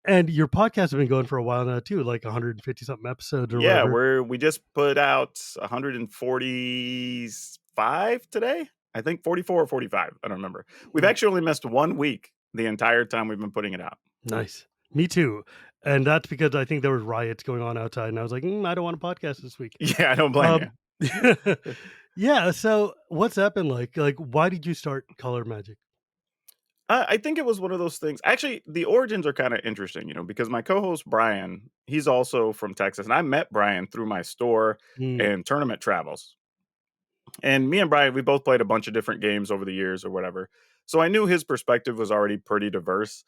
Speaker 1: and your podcast has been going for a while now too, like 150 something episodes or
Speaker 2: Yeah,
Speaker 1: whatever.
Speaker 2: we just put out 145 today. I think 44 or 45. I don't remember. We've actually only missed 1 week the entire time we've been putting it out.
Speaker 1: Nice. Me too. And that's because I think there was riots going on outside, and I was like, I don't want a podcast this week.
Speaker 2: Yeah, I don't blame you.
Speaker 1: Um, yeah. So what's that been like? Like, why did you start Color Magic?
Speaker 2: I think it was one of those things. Actually, the origins are kind of interesting, because my co-host Brian, he's also from Texas, and I met Brian through my store
Speaker 1: Mm,
Speaker 2: and tournament travels. And me and Brian, we both played a bunch of different games over the years or whatever. So I knew his perspective was already pretty diverse.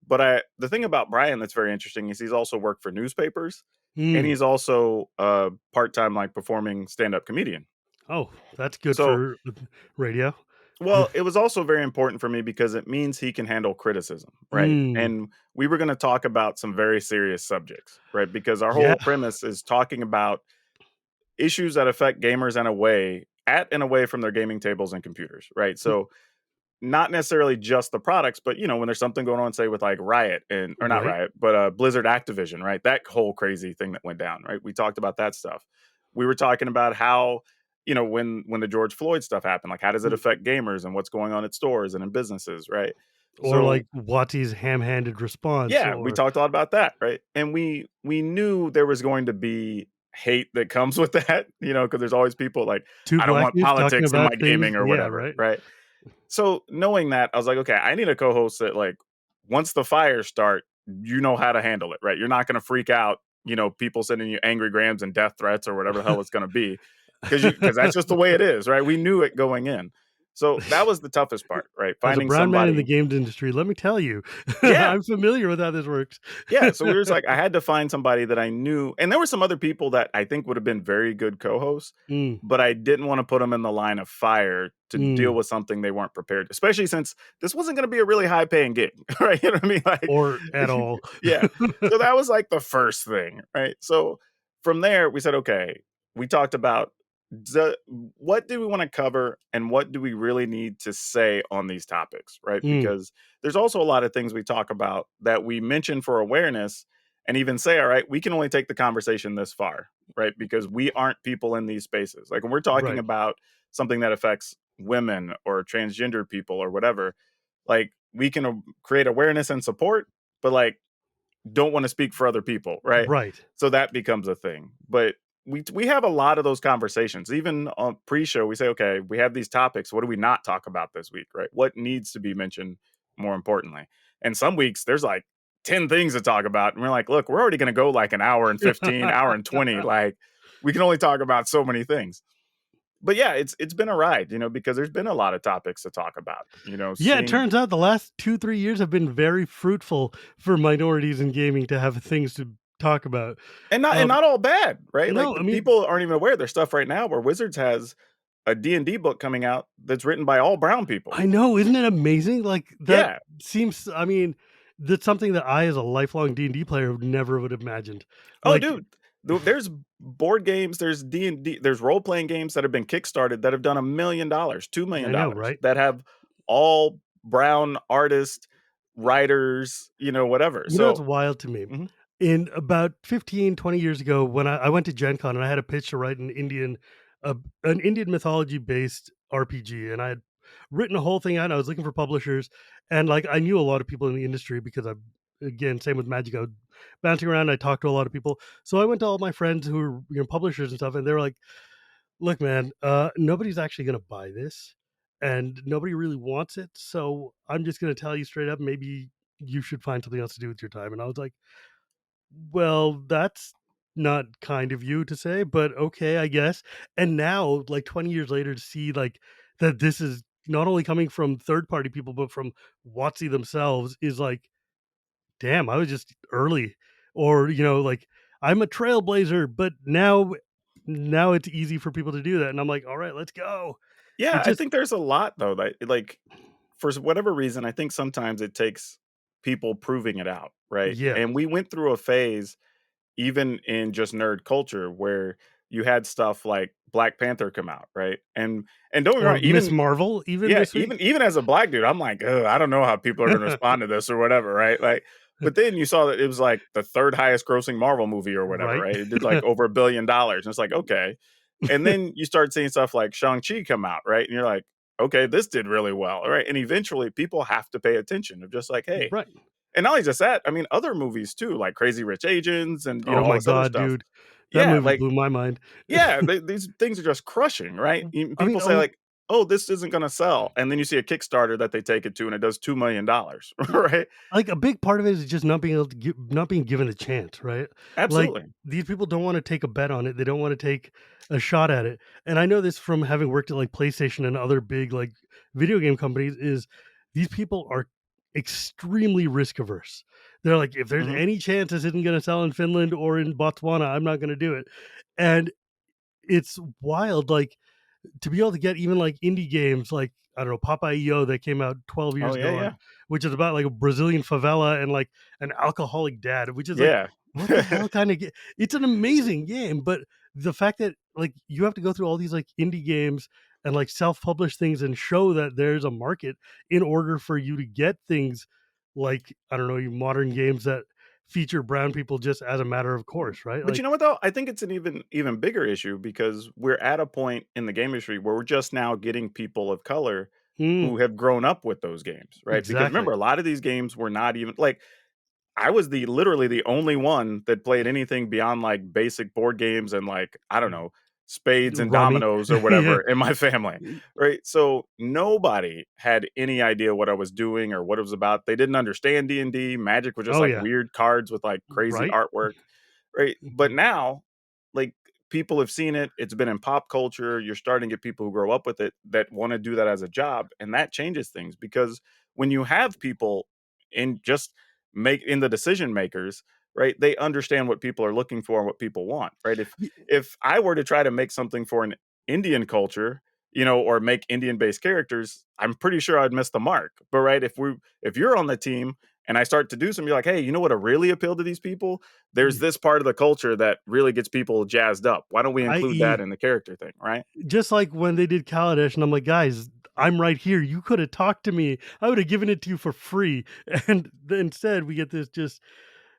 Speaker 2: But the thing about Brian that's very interesting is he's also worked for newspapers, and
Speaker 1: mm.
Speaker 2: he's also a part-time, like, performing stand-up comedian.
Speaker 1: Oh, that's good
Speaker 2: So,
Speaker 1: for radio.
Speaker 2: well, it was also very important for me because it means he can handle criticism, right?
Speaker 1: Mm,
Speaker 2: And we were going to talk about some very serious subjects, right? Because our
Speaker 1: yeah.
Speaker 2: whole premise is talking about issues that affect gamers in a way at and away from their gaming tables and computers, right?
Speaker 1: Mm,
Speaker 2: So, not necessarily just the products, but, when there's something going on, say, with, like, Riot and or not
Speaker 1: right.
Speaker 2: Riot, but, Blizzard Activision, right? That whole crazy thing that went down, right? We talked about that stuff. We were talking about how, when the George Floyd stuff happened, like, how does it
Speaker 1: Mm.
Speaker 2: affect gamers and what's going on at stores and in businesses, right?
Speaker 1: Or
Speaker 2: So,
Speaker 1: like Watti's ham-handed response,
Speaker 2: yeah, we
Speaker 1: or
Speaker 2: talked a lot about that, right? And we knew there was going to be hate that comes with that, because there's always people like,
Speaker 1: two
Speaker 2: "I don't
Speaker 1: black
Speaker 2: want
Speaker 1: dudes talking
Speaker 2: politics in
Speaker 1: about
Speaker 2: my
Speaker 1: things.
Speaker 2: gaming," or
Speaker 1: Yeah,
Speaker 2: whatever,
Speaker 1: right.
Speaker 2: right? So, knowing that, I was like, "Okay, I need a co-host that, like, once the fires start, you know how to handle it, right? You're not gonna freak out, people sending you angry grams and death threats or whatever the hell it's gonna be, because that's just the way it is, right? We knew it going in. So, that was the toughest part, right?
Speaker 1: As a
Speaker 2: Finding
Speaker 1: brown man in the
Speaker 2: somebody.
Speaker 1: games industry, let me tell you,
Speaker 2: Yeah.
Speaker 1: I'm familiar with how this works.
Speaker 2: Yeah, so we were just like, I had to find somebody that I knew, and there were some other people that I think would have been very good co-hosts,
Speaker 1: Mm,
Speaker 2: but I didn't want to put them in the line of fire to deal
Speaker 1: mm,
Speaker 2: with something they weren't prepared, especially since this wasn't going to be a really high paying gig, right? You know what I mean? Like,
Speaker 1: or at all.
Speaker 2: yeah. So that was like the first thing, right? So from there, we said, okay, we talked about the, what do we want to cover and what do we really need to say on these topics, right?
Speaker 1: Mm,
Speaker 2: Because there's also a lot of things we talk about that we mention for awareness and even say, all right, we can only take the conversation this far, right? Because we aren't people in these spaces. Like, when we're talking
Speaker 1: right.
Speaker 2: about something that affects women or transgender people or whatever, like we can create awareness and support, but like don't want to speak for other people, right?
Speaker 1: Right.
Speaker 2: So that becomes a thing. But we have a lot of those conversations. Even on pre-show, we say, okay, we have these topics. What do we not talk about this week, right? What needs to be mentioned more importantly? And some weeks there's like 10 things to talk about. And we're like, look, we're already gonna go like an hour and 15, hour and 20. Like we can only talk about so many things. But yeah, it's been a ride, because there's been a lot of topics to talk about,
Speaker 1: Yeah, it
Speaker 2: seeing
Speaker 1: turns out the last 2, 3 years have been very fruitful for minorities in gaming to have things to talk about.
Speaker 2: and
Speaker 1: Um,
Speaker 2: not all bad, right? Like
Speaker 1: no,
Speaker 2: the
Speaker 1: I mean,
Speaker 2: people aren't even aware there's stuff right now where Wizards has a D&D book coming out that's written by all brown people.
Speaker 1: I know, isn't it amazing? Like that
Speaker 2: Yeah.
Speaker 1: seems. I mean, that's something that I, as a lifelong D&D player, never would have imagined.
Speaker 2: Oh,
Speaker 1: Like,
Speaker 2: dude, there's board games, there's D&D, there's role-playing games that have been kickstarted that have done $1 million, $2 million
Speaker 1: I know, right?
Speaker 2: that have all brown artists, writers, whatever.
Speaker 1: You know, it's
Speaker 2: So
Speaker 1: wild to me.
Speaker 2: mhm.
Speaker 1: In about 15, 20 years ago, when I went to Gen Con and I had a pitch to write uh, an Indian mythology based RPG, and I had written a whole thing out. And I was looking for publishers, and like I knew a lot of people in the industry because I, again, same with Magic. I was bouncing around. I talked to a lot of people, so I went to all my friends who were publishers and stuff, and they were like, "Look, man, nobody's actually going to buy this, and nobody really wants it. So I'm just going to tell you straight up, maybe." You should find something else to do with your time. And I was like, well, that's not kind of you to say, but okay, I guess. And now, like 20 years later, to see like that this is not only coming from third party people, but from WotC themselves is like, damn, I was just early. Or, like I'm a trailblazer, but now it's easy for people to do that. And I'm like, all right, let's go.
Speaker 2: Yeah,
Speaker 1: It
Speaker 2: I
Speaker 1: just
Speaker 2: think there's a lot though that like for whatever reason, I think sometimes it takes people proving it out, right?
Speaker 1: yeah.
Speaker 2: And we went through a phase even in just nerd culture where you had stuff like Black Panther come out, right? And don't get me
Speaker 1: Or
Speaker 2: wrong,
Speaker 1: Miss
Speaker 2: even
Speaker 1: Marvel even
Speaker 2: yeah,
Speaker 1: this week.
Speaker 2: even as a black dude, I'm like, "Ugh, I don't know how people are gonna respond to this or whatever," right? Like, but then you saw that it was like the third highest grossing Marvel movie or whatever,
Speaker 1: Right.
Speaker 2: right? It did like over $1 billion. And it's like, okay. And then you start seeing stuff like Shang-Chi come out, right? And you're like, okay, this did really well. Right. And eventually people have to pay attention of just like, hey,
Speaker 1: Right.
Speaker 2: and not only just that, I mean, other movies too, like Crazy Rich Asians and
Speaker 1: Oh
Speaker 2: all
Speaker 1: my
Speaker 2: this other
Speaker 1: god,
Speaker 2: stuff.
Speaker 1: dude. That
Speaker 2: Yeah,
Speaker 1: movie
Speaker 2: like
Speaker 1: blew my mind.
Speaker 2: yeah, these things are just crushing, right?
Speaker 1: I mean,
Speaker 2: People say like, "Oh, this isn't gonna sell," and then you see a Kickstarter that they take it to, and it does $2 million, right?
Speaker 1: like, a big part of it is just not being able to not being given a chance, right? Like,
Speaker 2: Absolutely.
Speaker 1: these people don't wanna take a bet on it, they don't wanna take a shot at it, and I know this from having worked at, like, PlayStation and other big, like, video game companies, is these people are extremely risk averse. They're like, "If there's
Speaker 2: Mhm.
Speaker 1: any chance this isn't gonna sell in Finland or in Botswana, I'm not gonna do it," and it's wild, like, to be able to get even like indie games like I don't know Papa EO that came out 12
Speaker 2: Oh,
Speaker 1: years
Speaker 2: yeah,
Speaker 1: ago
Speaker 2: yeah.
Speaker 1: on, which is about like a Brazilian favela and like an alcoholic dad, which is like
Speaker 2: Yeah.
Speaker 1: what the hell kind of it's an amazing game, but the fact that like you have to go through all these like indie games and like self-publish things and show that there's a market in order for you to get things like I don't know modern games that feature brown people just as a matter of course, right?
Speaker 2: But you
Speaker 1: Like,
Speaker 2: know what though? I think it's an even bigger issue because we're at a point in the game industry where we're just now getting people of color
Speaker 1: mm,
Speaker 2: who have grown up with those games, right? Because
Speaker 1: exactly.
Speaker 2: remember, a lot of these games were not even like I was the literally the only one that played anything beyond, like, basic board games and, like, I don't know, spades and
Speaker 1: Rummy.
Speaker 2: dominoes or
Speaker 1: Yeah.
Speaker 2: whatever in my family, right? So, nobody had any idea what I was doing or what it was about. They didn't understand D&D. Magic was just,
Speaker 1: Oh
Speaker 2: like,
Speaker 1: yeah.
Speaker 2: weird cards with, like, crazy
Speaker 1: Right?
Speaker 2: artwork, right? But
Speaker 1: Mhm.
Speaker 2: now, like, people have seen it. It's been in pop culture. You're starting to get people who grow up with it that wanna do that as a job, and that changes things because when you have people in just make in the decision makers, right? They understand what people are looking for and what people want, right?
Speaker 1: Y
Speaker 2: If I were to try to make something for an Indian culture, or make Indian based characters, I'm pretty sure I'd miss the mark. But right, if you're on the team and I start to do something, you're like, hey, you know what would really appeal to these people? There's
Speaker 1: y
Speaker 2: this part of the culture that really gets people jazzed up. Why don't we include that
Speaker 1: i.e.,
Speaker 2: in the character thing, right?
Speaker 1: just like when they did Kaladesh, and I'm like, "Guys, I'm right here. You coulda talked to me. I would have given it to you for free." And then instead, we get this just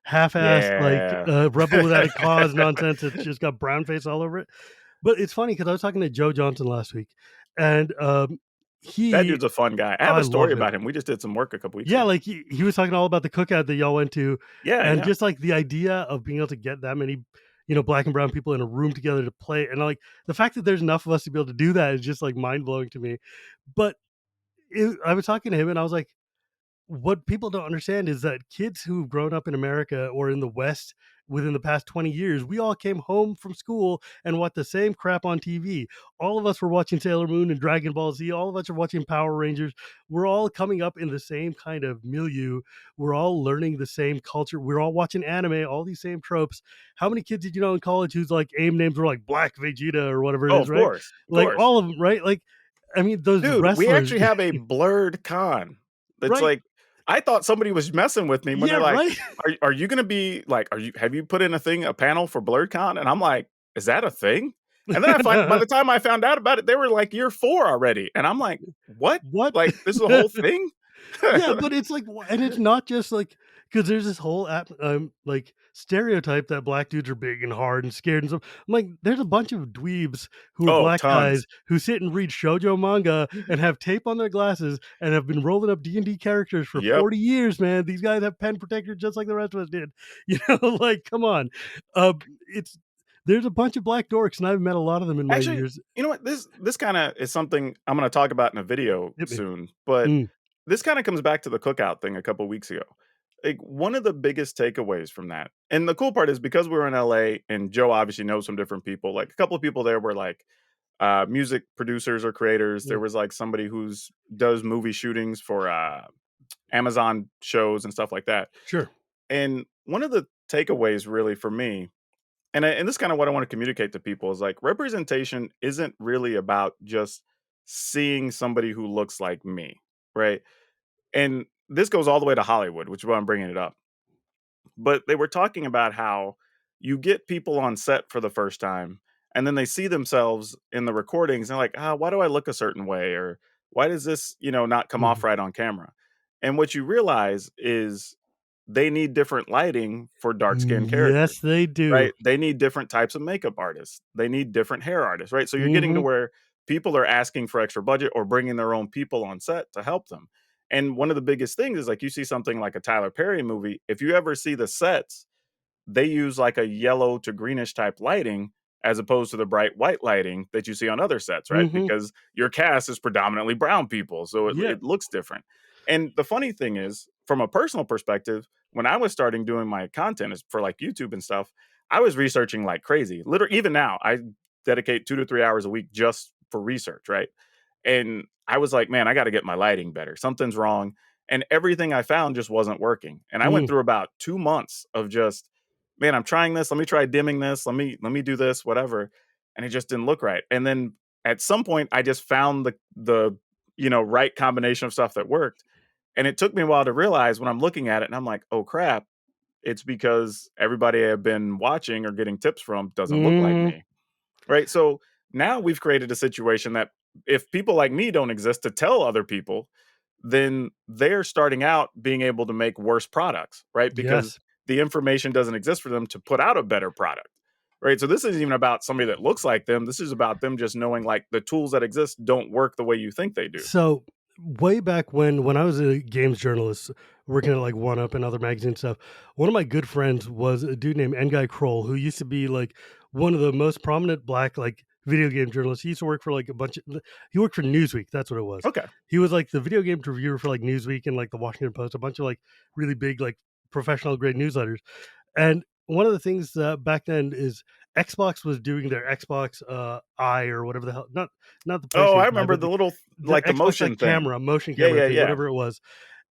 Speaker 1: half-assed, like,
Speaker 2: Yeah.
Speaker 1: rebel without a cause nonsense that's just got brown face all over it. But it's funny because I was talking to Joe Johnson last week, and,
Speaker 2: That
Speaker 1: he
Speaker 2: dude's a fun guy. I have
Speaker 1: I
Speaker 2: a story
Speaker 1: love him.
Speaker 2: about him. We just did some work a couple weeks
Speaker 1: Yeah,
Speaker 2: ago.
Speaker 1: like he was talking all about the cookout that y'all went to,
Speaker 2: Yeah,
Speaker 1: and
Speaker 2: yeah.
Speaker 1: just like the idea of being able to get that many, black and brown people in a room together to play, and like the fact that there's enough of us to be able to do that is just like mind blowing to me. But I was talking to him, and I was like, what people don't understand is that kids who've grown up in America or in the West within the past 20 years, we all came home from school and watched the same crap on TV. All of us were watching Sailor Moon and Dragon Ball Z. All of us are watching Power Rangers. We're all coming up in the same kind of milieu. We're all learning the same culture. We're all watching anime, all these same tropes. How many kids did you know in college whose like AIM names were like Black Vegeta or whatever it
Speaker 2: Oh,
Speaker 1: is,
Speaker 2: of
Speaker 1: right?
Speaker 2: course, of
Speaker 1: Like
Speaker 2: course.
Speaker 1: all of them, right? Like, I mean, those
Speaker 2: Dude, we
Speaker 1: wrestlers,
Speaker 2: actually have a blurred con. That's
Speaker 1: right?
Speaker 2: like I thought somebody was messing with me when
Speaker 1: Yeah,
Speaker 2: they're like,
Speaker 1: right.
Speaker 2: Are you gonna be like, are you have you put in a panel for blurred con?" And I'm like, "Is that a thing?" And then I find by the time I found out about it, they were like year 4 already. And I'm like, "What?
Speaker 1: What?
Speaker 2: Like, this is a whole thing?"
Speaker 1: Yeah, but it's like, and it's not just like because there's this whole like stereotype that black dudes are big and hard and scared and stuff. I'm like, there's a bunch of dweebs who are
Speaker 2: Oh,
Speaker 1: black guys
Speaker 2: tons.
Speaker 1: who sit and read shoujo manga and have tape on their glasses and have been rolling up D&D characters for
Speaker 2: Yep.
Speaker 1: 40 years, man. These guys have pen protectors just like the rest of us did. Like, come on. It's there's a bunch of black dorks, and I've met a lot of them in my
Speaker 2: Actually,
Speaker 1: years.
Speaker 2: you know what? This kinda is something I'm gonna talk about in a video
Speaker 1: Hit me.
Speaker 2: soon, but
Speaker 1: Mm,
Speaker 2: this kinda comes back to the cookout thing a couple weeks ago. Like, one of the biggest takeaways from that and the cool part is because we were in LA and Joe obviously knows some different people, like, a couple of people there were, like, music producers or creators. There
Speaker 1: mm,
Speaker 2: was, like, somebody who's does movie shootings for, Amazon shows and stuff like that.
Speaker 1: sure.
Speaker 2: And one of the takeaways really for me and this is kind of what I want to communicate to people is like representation isn't really about just seeing somebody who looks like me, right? And this goes all the way to Hollywood, which is why I'm bringing it up. But they were talking about how you get people on set for the first time and then they see themselves in the recordings and they're like, ah, why do I look a certain way? Or why does this, not come off
Speaker 1: Mhm.
Speaker 2: right on camera? And what you realize is they need different lighting for dark skinned characters,
Speaker 1: Yes, they do.
Speaker 2: right? They need different types of makeup artists. They need different hair artists, right? So you're getting to
Speaker 1: Mhm.
Speaker 2: where people are asking for extra budget or bringing their own people on set to help them. And one of the biggest things is like you see something like a Tyler Perry movie, if you ever see the sets, they use like a yellow to greenish type lighting as opposed to the bright white lighting that you see on other sets, right?
Speaker 1: Mhm.
Speaker 2: Because your cast is predominantly brown people, so it,
Speaker 1: Yeah.
Speaker 2: it looks different. And the funny thing is, from a personal perspective, when I was starting doing my content is for like YouTube and stuff, I was researching like crazy. Literally, even now, I dedicate 2 to 3 hours a week just for research, right? And I was like, man, I got to get my lighting better. Something's wrong. And everything I found just wasn't working. And I went
Speaker 1: Mm.
Speaker 2: through about 2 months of just, man, I'm trying this. Let me try dimming this. Let me do this, whatever. And it just didn't look right. And then at some point I just found the right combination of stuff that worked. And it took me a while to realize when I'm looking at it and I'm like, oh crap, it's because everybody I've been watching or getting tips from doesn't look like
Speaker 1: Mhm.
Speaker 2: me. Right? So now we've created a situation that if people like me don't exist to tell other people, then they're starting out being able to make worse products, right? Because
Speaker 1: Yes.
Speaker 2: the information doesn't exist for them to put out a better product. Right. So this isn't even about somebody that looks like them. This is about them just knowing like the tools that exist don't work the way you think they do.
Speaker 1: So, way back when I was a games journalist working at, like, One Up and other magazine stuff, one of my good friends was a dude named Guy Kroll, who used to be, like, one of the most prominent black, like, video game journalists. He used to work for, like, a bunch of he worked for Newsweek, that's what it was.
Speaker 2: Okay.
Speaker 1: He was, like, the video game reviewer for, like, Newsweek and, like, the Washington Post, a bunch of, like, really big, like, professional grade newsletters. And one of the things back then is Xbox was doing their Xbox Eye or whatever the hell, not the
Speaker 2: Oh, I
Speaker 1: PlayStation Eye,
Speaker 2: remember
Speaker 1: but
Speaker 2: the little
Speaker 1: the
Speaker 2: like the
Speaker 1: Xbox
Speaker 2: motion
Speaker 1: like
Speaker 2: thing.
Speaker 1: motion
Speaker 2: Yeah,
Speaker 1: camera
Speaker 2: yeah,
Speaker 1: thing,
Speaker 2: yeah.
Speaker 1: whatever it was.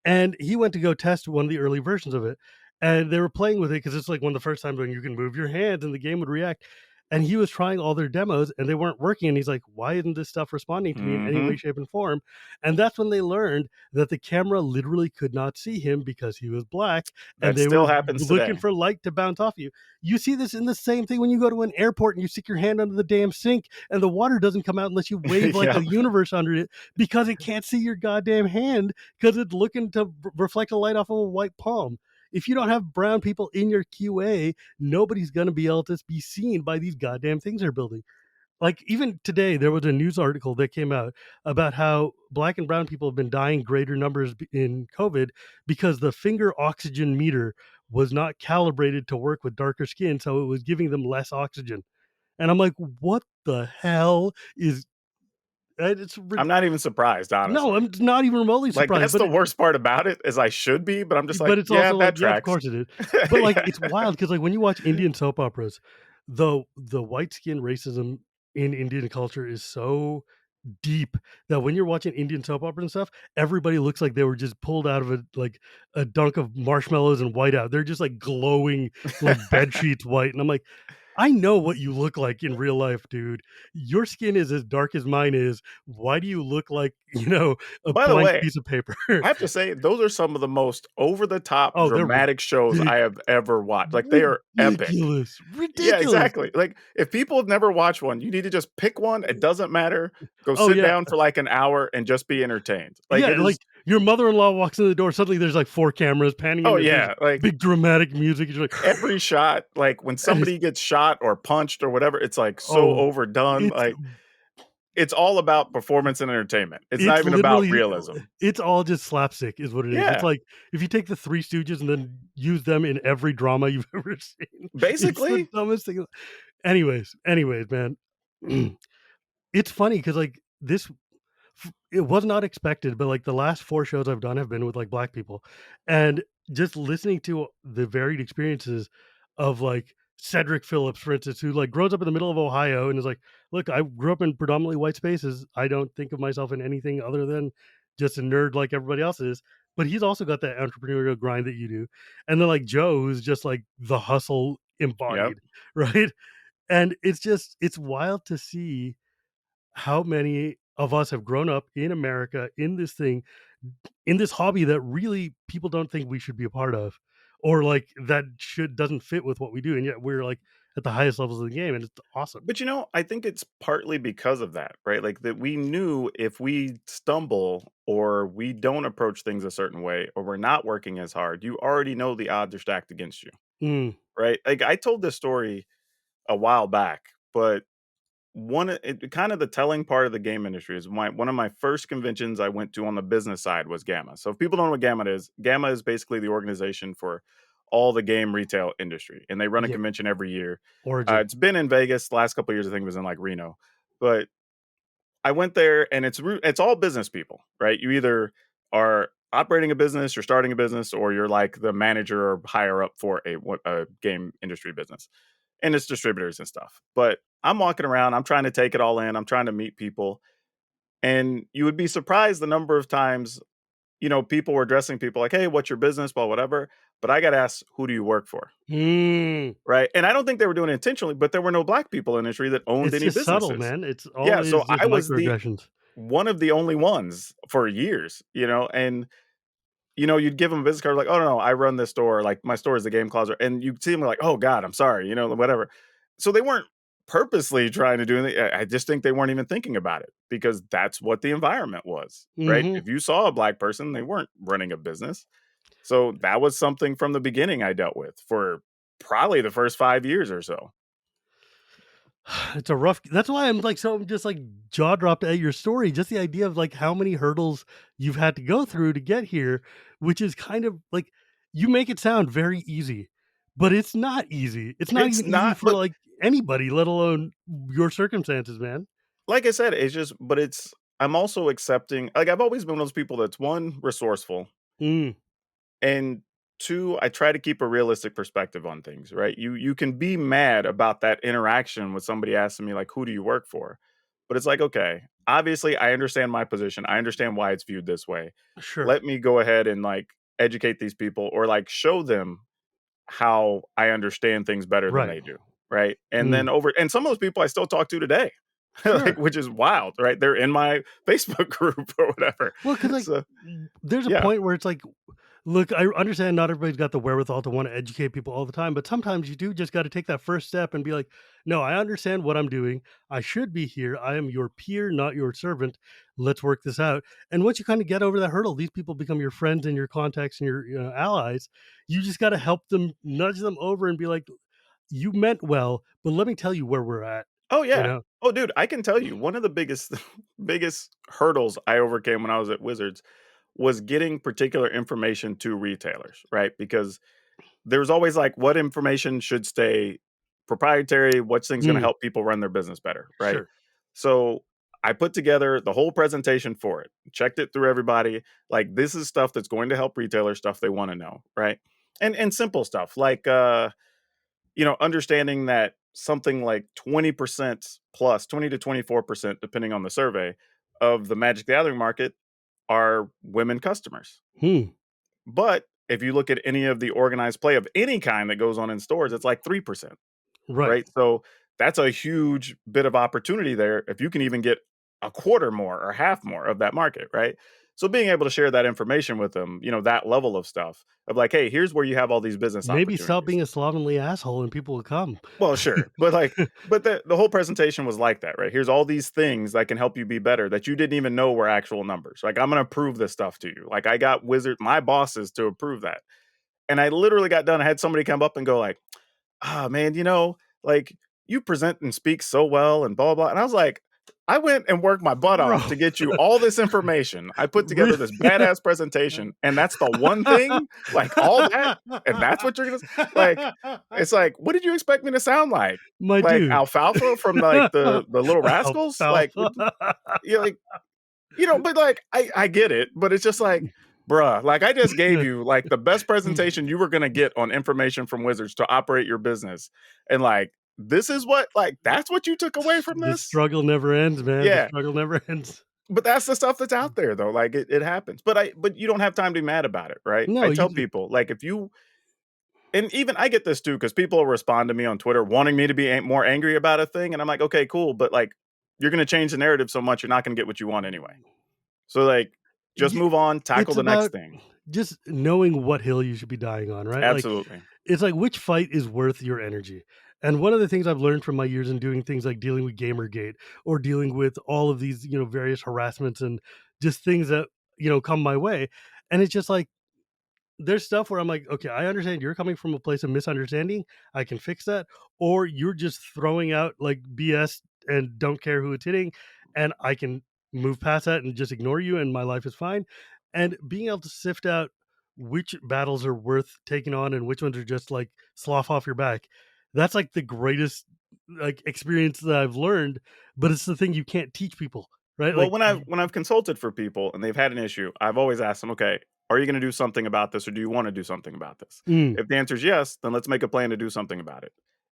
Speaker 1: And he went to go test one of the early versions of it. And they were playing with it because it's like one of the first times when you can move your hands and the game would react. And he was trying all their demos and they weren't working. And he's like, why isn't this stuff responding to me in any way,
Speaker 2: Hmm.
Speaker 1: shape, and form? And that's when they learned that the camera literally could not see him because he was black and
Speaker 2: That
Speaker 1: they
Speaker 2: still
Speaker 1: were
Speaker 2: happens
Speaker 1: looking
Speaker 2: today.
Speaker 1: for light to bounce off you. You see this in the same thing when you go to an airport and you stick your hand under the damn sink and the water doesn't come out unless you wave like
Speaker 2: Yeah.
Speaker 1: a universe under it because it can't see your goddamn hand because it's looking to reflect a light off of a white palm. If you don't have brown people in your QA, nobody's going to be able to be seen by these goddamn things they're building. like even today there was a news article that came out about how black and brown people have been dying greater numbers in COVID because the finger oxygen meter was not calibrated to work with darker skin, so it was giving them less oxygen. And I'm like, what the hell is it's
Speaker 2: I'm not even surprised,
Speaker 1: no,
Speaker 2: honestly.
Speaker 1: I'm not even remotely
Speaker 2: Like,
Speaker 1: surprised,
Speaker 2: that's the worst part about it is I should be, but I'm just like,
Speaker 1: but it's
Speaker 2: "Yeah,
Speaker 1: also like,
Speaker 2: that
Speaker 1: yeah, of
Speaker 2: tracks."
Speaker 1: course it is. But like,
Speaker 2: Yeah.
Speaker 1: it's wild because like when you watch Indian soap operas, the white skin racism in Indian culture is so deep that when you're watching Indian soap opera and stuff, everybody looks like they were just pulled out of a dunk of marshmallows and whiteout. They're just like glowing like bed sheets white, and I'm like, I know what you look like in real life, dude. Your skin is as dark as mine is. Why do you look like a
Speaker 2: By the
Speaker 1: blank
Speaker 2: way,
Speaker 1: piece of paper?
Speaker 2: I have to say, those are some of the most over the top
Speaker 1: Oh, they're
Speaker 2: dramatic shows I have ever watched. Like, they are epic.
Speaker 1: ridiculous,
Speaker 2: Yeah,
Speaker 1: ridiculous.
Speaker 2: exactly. Like, if people have never watched one, you need to just pick one, it doesn't matter. Go
Speaker 1: Oh
Speaker 2: sit
Speaker 1: yeah,
Speaker 2: down for, like, an hour and just be entertained. Like,
Speaker 1: yeah.
Speaker 2: it is
Speaker 1: Like your mother-in-law walks in the door. Suddenly, there's like four cameras panning in
Speaker 2: oh,
Speaker 1: your face,
Speaker 2: yeah, like,
Speaker 1: big dramatic music. You're like,
Speaker 2: every shot, like, when
Speaker 1: and it's
Speaker 2: somebody gets shot or punched or whatever, it's, like, so
Speaker 1: oh,
Speaker 2: overdone,
Speaker 1: it's
Speaker 2: like, it's all about performance and entertainment. It's not
Speaker 1: it's
Speaker 2: even about
Speaker 1: literally
Speaker 2: realism.
Speaker 1: it's all just slapstick, is what it is. It's
Speaker 2: Yeah,
Speaker 1: like if you take the Three Stooges and then use them in every drama you've ever seen. It's the
Speaker 2: basically.
Speaker 1: dumbest thing. Anyways, man, it's funny because like this it was not expected, but, like, the last 4 shows I've done have been with, like, black people, and just listening to the varied experiences of, like, Cedric Phillips, for instance, who, like, grows up in the middle of Ohio and is like, "Look, I grew up in predominantly white spaces. I don't think of myself in anything other than just a nerd like everybody else is," but he's also got that entrepreneurial grind that you do, and then, like, Joe, who's just, like, the hustle
Speaker 2: Yep.
Speaker 1: embodied, right? And it's wild to see how many of us have grown up in America in this thing, in this hobby that really people don't think we should be a part of, or like that should doesn't fit with what we do, and yet we're like at the highest levels of the game, and it's awesome.
Speaker 2: But, I think it's partly because of that, right? Like, that we knew if we stumble or we don't approach things a certain way or we're not working as hard, you already know the odds are stacked against you,
Speaker 1: Mm,
Speaker 2: right? Like, I told this story a while back, but kind of the telling part of the game industry is one of my first conventions I went to on the business side was Gamma. So if people don't know what Gamma is basically the organization for all the game retail industry, and they run a
Speaker 1: yeah,
Speaker 2: convention every year.
Speaker 1: Origin.
Speaker 2: It's been in Vegas the last couple of years. I think it was in like Reno, but I went there, and it's all business people, right? You either are operating a business, you're starting a business, or you're like the manager or higher up for a game industry business, and it's distributors and stuff. But I'm walking around, I'm trying to take it all in, I'm trying to meet people, and you would be surprised the number of times, people were addressing people like, "Hey, what's your business?" Well, whatever. But I got asked, "Who do you work for?"
Speaker 1: Mm,
Speaker 2: Right? And I don't think they were doing it intentionally, but there were no black people in the industry that owned
Speaker 1: it's
Speaker 2: any
Speaker 1: just subtle,
Speaker 2: businesses.
Speaker 1: man. It's all
Speaker 2: Yeah,
Speaker 1: it
Speaker 2: so
Speaker 1: is just
Speaker 2: I was the
Speaker 1: microaggressions.
Speaker 2: one of the only ones for years, and you'd give them a business card like, "Oh, no, I run this store, like, my store is the game closet," and you see them like, "Oh god, I'm sorry," whatever. So they weren't purposely trying to do anything. I just think they weren't even thinking about it because that's what the environment was, right?
Speaker 1: Hmm.
Speaker 2: If you saw a black person, they weren't running a business. So that was something from the beginning I dealt with for probably the first 5 years or so.
Speaker 1: It's a rough. That's why I'm like so I'm just like jaw dropped at your story. Just the idea of like how many hurdles you've had to go through to get here, which is kind of like you make it sound very easy, but it's not easy. It's not
Speaker 2: It's
Speaker 1: even easy
Speaker 2: not
Speaker 1: for
Speaker 2: but
Speaker 1: like anybody, let alone your circumstances, man.
Speaker 2: like I said, it's just but it's I'm also accepting, like, I've always been one of those people that's, 1, resourceful,
Speaker 1: Mm,
Speaker 2: and 2, I try to keep a realistic perspective on things, right? You can be mad about that interaction with somebody asking me like, "Who do you work for?" But it's like, "Okay, obviously I understand my position. I understand why it's viewed this way.
Speaker 1: sure.
Speaker 2: Let me go ahead and, like, educate these people or, like, show them how I understand things better than
Speaker 1: Right.
Speaker 2: they do." Right? And
Speaker 1: Mm,
Speaker 2: then and some of those people I still talk to today. Like,
Speaker 1: sure.
Speaker 2: which is wild, right? They're in my Facebook group or whatever.
Speaker 1: Well, because like
Speaker 2: So,
Speaker 1: there's a
Speaker 2: yeah.
Speaker 1: point where it's like, look, I understand not everybody's got the wherewithal to want to educate people all the time, but sometimes you do just got to take that first step and be like, no, I understand what I'm doing. I should be here. I am your peer, not your servant. Let's work this out. And once you kind of get over that hurdle, these people become your friends and your contacts and your allies. You just got to help them, nudge them over and be like, you meant well, but let me tell you where we're at.
Speaker 2: Oh,
Speaker 1: you
Speaker 2: yeah.
Speaker 1: know?
Speaker 2: Oh, dude, I can tell you one of the biggest biggest hurdles I overcame when I was at Wizards was getting particular information to retailers, right? Because there's always like what information should stay proprietary, what's things going to
Speaker 1: Mm,
Speaker 2: help people run their business better, right?
Speaker 1: sure.
Speaker 2: So I put together the whole presentation for it, checked it through everybody. Like this is stuff that's going to help retailers, stuff they want to know, right? And simple stuff like understanding that something like 20% plus 20 to 24%, depending on the survey, of the Magic the Gathering market are women customers.
Speaker 1: Hmm.
Speaker 2: But if you look at any of the organized play of any kind that goes on in stores, it's like 3%,
Speaker 1: Right.
Speaker 2: right? So that's a huge bit of opportunity there if you can even get a quarter more or half more of that market, right? So being able to share that information with them, that level of stuff of like, hey, here's where you have all these business
Speaker 1: Maybe stop
Speaker 2: opportunities.
Speaker 1: being a slovenly asshole and people will come.
Speaker 2: Well, sure, but the whole presentation was like that, right? Here's all these things that can help you be better that you didn't even know were actual numbers. Like I'm gonna prove this stuff to you. Like I got my bosses to approve that. And I literally got done. I had somebody come up and go like, "Ah, man, like you present and speak so well and blah blah." blah." And I was like, "I went and worked my butt
Speaker 1: Bro,
Speaker 2: off to get you all this information. I put together
Speaker 1: really?
Speaker 2: this badass presentation, and that's the one thing, like all that, and that's what you're gonna like." It's like, what did you expect me to sound like?
Speaker 1: My
Speaker 2: Like
Speaker 1: dude.
Speaker 2: alfalfa from like the Little Rascals? Like,
Speaker 1: Alfalfa.
Speaker 2: you like but like I get it, but it's just like, bruh, like I just gave you like the best presentation you were gonna get on information from Wizards to operate your business. And like this is what like that's what you took away from
Speaker 1: The
Speaker 2: this?
Speaker 1: struggle never ends, man. The
Speaker 2: Yeah.
Speaker 1: struggle never ends.
Speaker 2: But that's the stuff that's out there though. Like it happens. But you don't have time to be mad about it, right?
Speaker 1: No,
Speaker 2: I
Speaker 1: you
Speaker 2: tell
Speaker 1: d
Speaker 2: people, like if you and even I get this too, because people will respond to me on Twitter wanting me to be more angry about a thing. And I'm like, okay, cool. But like you're gonna change the narrative so much, you're not gonna get what you want anyway. So, like, just
Speaker 1: y
Speaker 2: move on, tackle
Speaker 1: it's
Speaker 2: the next
Speaker 1: about
Speaker 2: thing.
Speaker 1: just knowing what hill you should be dying on, right? Like,
Speaker 2: Absolutely.
Speaker 1: it's like which fight is worth your energy. And one of the things I've learned from my years in doing things like dealing with Gamergate or dealing with all of these, various harassments and just things that, come my way. And it's just like there's stuff where I'm like, okay, I understand you're coming from a place of misunderstanding. I can fix that. Or you're just throwing out like BS and don't care who it's hitting. And I can move past that and just ignore you and my life is fine. And being able to sift out which battles are worth taking on and which ones are just like slough off your back. That's like the greatest like experience that I've learned, but it's the thing you can't teach people, right?
Speaker 2: Well,
Speaker 1: Like,
Speaker 2: when I've consulted for people and they've had an issue, I've always asked them, "Okay, are you gonna do something about this or do you wanna do something about this?"
Speaker 1: mm,
Speaker 2: If the answer is yes, then let's make a plan to do something about it.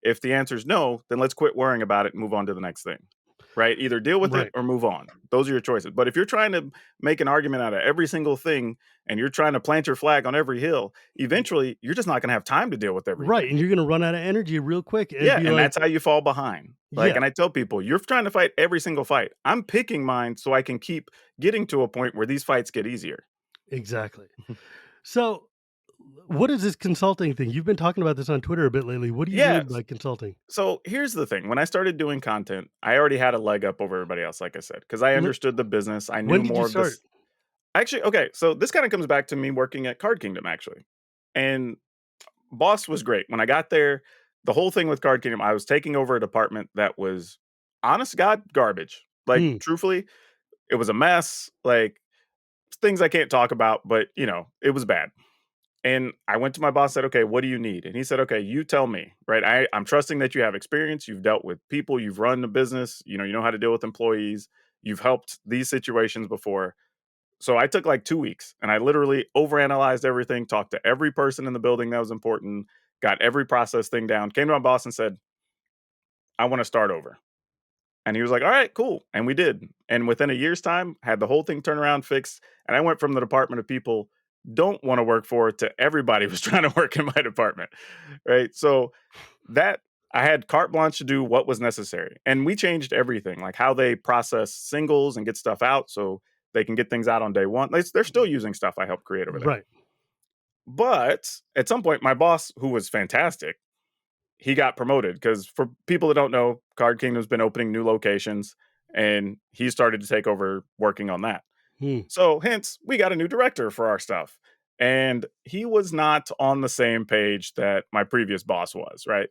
Speaker 2: If the answer is no, then let's quit worrying about it and move on to the next thing. Right? Either deal with it
Speaker 1: right.
Speaker 2: or move on. Those are your choices. But if you're trying to make an argument out of every single thing and you're trying to plant your flag on every hill, eventually you're just not gonna have time to deal with
Speaker 1: Right.
Speaker 2: everything.
Speaker 1: And you're gonna run out of energy real quick and
Speaker 2: Yeah,
Speaker 1: be
Speaker 2: and
Speaker 1: like,
Speaker 2: that's how you fall behind. Like,
Speaker 1: yeah,
Speaker 2: and I tell people, you're trying to fight every single fight. I'm picking mine so I can keep getting to a point where these fights get easier.
Speaker 1: exactly. So, what is this consulting thing? You've been talking about this on Twitter a bit lately. What do you
Speaker 2: Yeah.
Speaker 1: mean by consulting?
Speaker 2: So here's the thing. When I started doing content, I already had a leg up over everybody else, like I said, because I
Speaker 1: Li-
Speaker 2: understood the business. I
Speaker 1: When
Speaker 2: knew
Speaker 1: did you
Speaker 2: more of
Speaker 1: start?
Speaker 2: this. Actually, okay. So this kind of comes back to me working at Card Kingdom, actually. And boss was great. When I got there, the whole thing with Card Kingdom, I was taking over a department that was honest to God garbage. Like,
Speaker 1: Hmm.
Speaker 2: truthfully, it was a mess. Like things I can't talk about, but it was bad. And I went to my boss, said, okay, what do you need? And he said, okay, you tell me, right? I'm trusting that you have experience. You've dealt with people, you've run a business, you know how to deal with employees, you've helped these situations before. So I took like 2 weeks and I literally overanalyzed everything, talked to every person in the building that was important, got every process thing down, came to my boss and said, I want to start over. And he was like, all right, cool. And we did. And within a year's time, had the whole thing turned around, fixed. And I went from the department of people don't want to work for to everybody was trying to work in my department. Right. So that I had carte blanche to do what was necessary. And we changed everything, like how they process singles and get stuff out so they can get things out on day one. They're still using stuff I helped create over there.
Speaker 1: Right.
Speaker 2: But at some point, my boss, who was fantastic, he got promoted because for people that don't know, Card Kingdom's been opening new locations and he started to take over working on that.
Speaker 1: Hmm.
Speaker 2: So hence we got a new director for our stuff. And he was not on the same page that my previous boss was, right?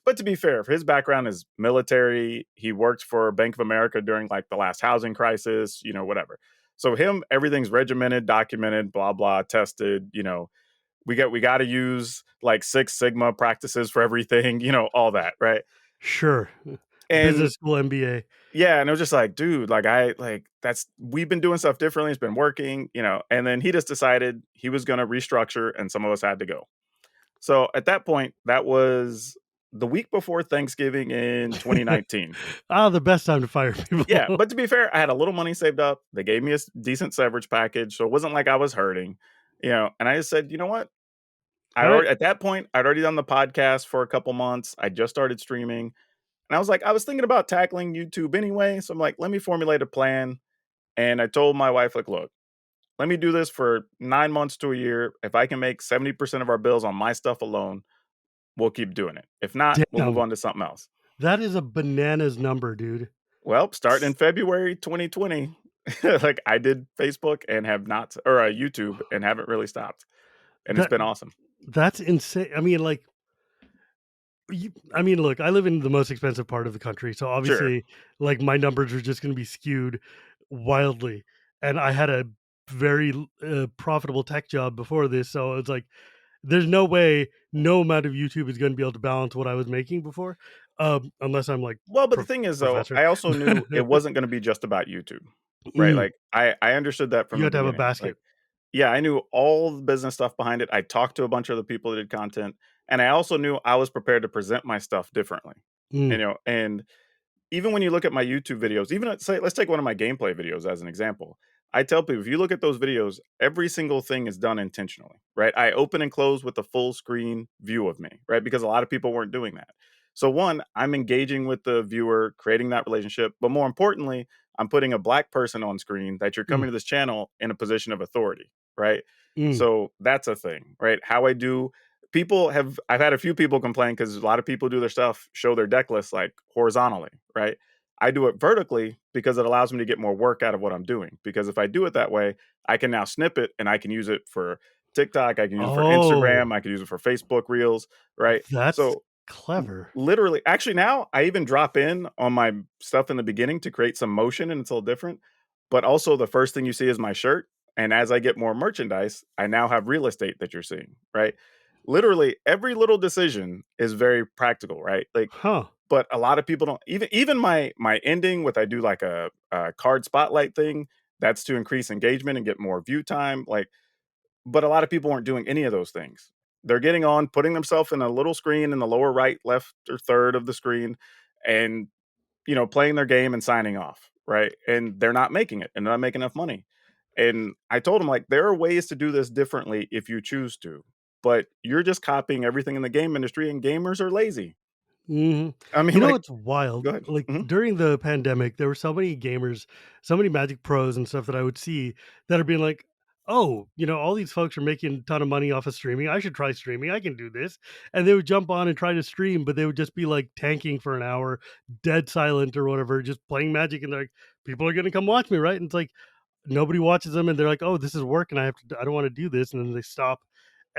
Speaker 2: But to be fair, his background is military. He worked for Bank of America during like the last housing crisis, whatever. So him, everything's regimented, documented, blah blah, tested. We got to use like Six Sigma practices for everything, all that, right?
Speaker 1: Sure.
Speaker 2: And
Speaker 1: Business school MBA.
Speaker 2: yeah, and it was just like, dude, like that's we've been doing stuff differently. It's been working. And then he just decided he was going to restructure, and some of us had to go. So at that point, that was the week before Thanksgiving in 2019.
Speaker 1: Ah, the best time to fire
Speaker 2: Yeah,
Speaker 1: people.
Speaker 2: but to be fair, I had a little money saved up. They gave me a decent severance package, so it wasn't like I was hurting. And I just said, you know what?
Speaker 1: All right.
Speaker 2: At that point, I'd already done the podcast for a couple months. I just started streaming, and I was like, I was thinking about tackling YouTube anyway. So I'm like, let me formulate a plan. And I told my wife, like, look, let me do this for 9 months to a year. If I can make 70% of our bills on my stuff alone, we'll keep doing it. If not, we'll move
Speaker 1: Damn.
Speaker 2: on to something else.
Speaker 1: That is a bananas number, dude.
Speaker 2: Well, starting in February 2020, like I did Facebook and have not, or YouTube and haven't really stopped. And it's
Speaker 1: That
Speaker 2: been awesome.
Speaker 1: that's insane. I mean, like, look, I live in the most expensive part of the country, so
Speaker 2: Sure.
Speaker 1: obviously, like, my numbers are just going to be skewed wildly. And I had a very profitable tech job before this, so it's like there's no way, no amount of YouTube is going to be able to balance what I was making before, unless I'm like
Speaker 2: Well, but the thing is, though,
Speaker 1: professor.
Speaker 2: I also knew it wasn't going to be just about YouTube, right?
Speaker 1: Mm,
Speaker 2: Like I understood that from
Speaker 1: you
Speaker 2: the
Speaker 1: have to have a
Speaker 2: beginning.
Speaker 1: basket.
Speaker 2: Like, yeah, I knew all the business stuff behind it. I talked to a bunch of the people that did content, and I also knew I was prepared to present my stuff differently.
Speaker 1: Mm,
Speaker 2: And even when you look at my YouTube videos, even say, let's take one of my gameplay videos as an example. I tell people if you look at those videos, every single thing is done intentionally, right? I open and close with a full screen view of me, right? Because a lot of people weren't doing that. So, one, I'm engaging with the viewer, creating that relationship. But more importantly, I'm putting a black person on screen that you're
Speaker 1: mm,
Speaker 2: coming to this channel in a position of authority, right?
Speaker 1: mm.
Speaker 2: So, that's a thing, right? How I do I've had a few people complain because a lot of people do their stuff, show their deck list like horizontally, right? I do it vertically because it allows me to get more work out of what I'm doing. Because if I do it that way, I can now snip it and I can use it for TikTok, I can use it for
Speaker 1: Oh,
Speaker 2: Instagram, I can use it for Facebook Reels, right?
Speaker 1: that's
Speaker 2: So
Speaker 1: clever.
Speaker 2: literally, actually, now I even drop in on my stuff in the beginning to create some motion and it's a little different. But also, the first thing you see is my shirt. And as I get more merchandise, I now have real estate that you're seeing, right? Literally, every little decision is very practical, right? Like,
Speaker 1: Huh.
Speaker 2: but a lot of people don't even my ending with I do like a card spotlight thing. That's to increase engagement and get more view time. Like, but a lot of people weren't doing any of those things. They're getting on, putting themselves in a little screen in the lower right, left, or third of the screen, and playing their game and signing off, right? And they're not making it, and they're not making enough money. And I told them like there are ways to do this differently if you choose to, but you're just copying everything in the game industry, and gamers are lazy.
Speaker 1: Mhm.
Speaker 2: I mean,
Speaker 1: You know
Speaker 2: like,
Speaker 1: what's wild?
Speaker 2: go ahead.
Speaker 1: Like,
Speaker 2: Mhm.
Speaker 1: during the pandemic, there were so many gamers, so many Magic Pros and stuff that I would see that are being like, "Oh, all these folks are making a ton of money off of streaming. I should try streaming. I can do this." And they would jump on and try to stream, but they would just be, like, tanking for an hour, dead silent or whatever, just playing Magic, and they're like, "People are gonna come watch me, right?" And it's like, nobody watches them, and they're like, "Oh, this is work, and I don't wanna do this," and then they stop.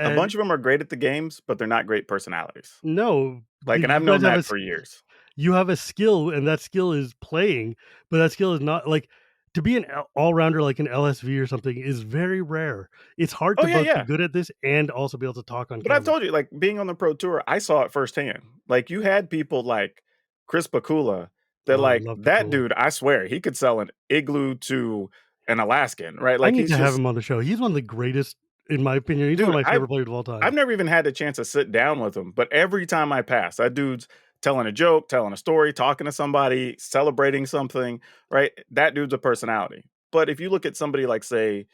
Speaker 2: A
Speaker 1: And
Speaker 2: bunch of them are great at the games, but they're not great personalities.
Speaker 1: no,
Speaker 2: Like, and
Speaker 1: you
Speaker 2: I've
Speaker 1: guys
Speaker 2: known
Speaker 1: have a
Speaker 2: that for years.
Speaker 1: you have a skill, and that skill is playing, but that skill is not like to be an all-rounder like an LSV or something is very rare. It's hard
Speaker 2: Oh,
Speaker 1: to
Speaker 2: yeah,
Speaker 1: both be
Speaker 2: yeah.
Speaker 1: good at this and also be able to talk on
Speaker 2: But I've
Speaker 1: camera.
Speaker 2: told you, like, being on the pro tour, I saw it firsthand. Like, you had people like Chris Bakula that,
Speaker 1: Oh, I
Speaker 2: like,
Speaker 1: love
Speaker 2: that
Speaker 1: Pakula.
Speaker 2: dude, I swear, he could sell an igloo to an Alaskan, right?
Speaker 1: I
Speaker 2: Like,
Speaker 1: need
Speaker 2: he's
Speaker 1: to have
Speaker 2: just
Speaker 1: him on the show. He's one of the greatest, in my opinion. He's one of
Speaker 2: dude,
Speaker 1: my
Speaker 2: I've
Speaker 1: favorite players of all
Speaker 2: I've
Speaker 1: time.
Speaker 2: never even had a chance to sit down with him, but every time I pass, that dude's telling a joke, telling a story, talking to somebody, celebrating something, right? That dude's a personality. But if you look at somebody like, say,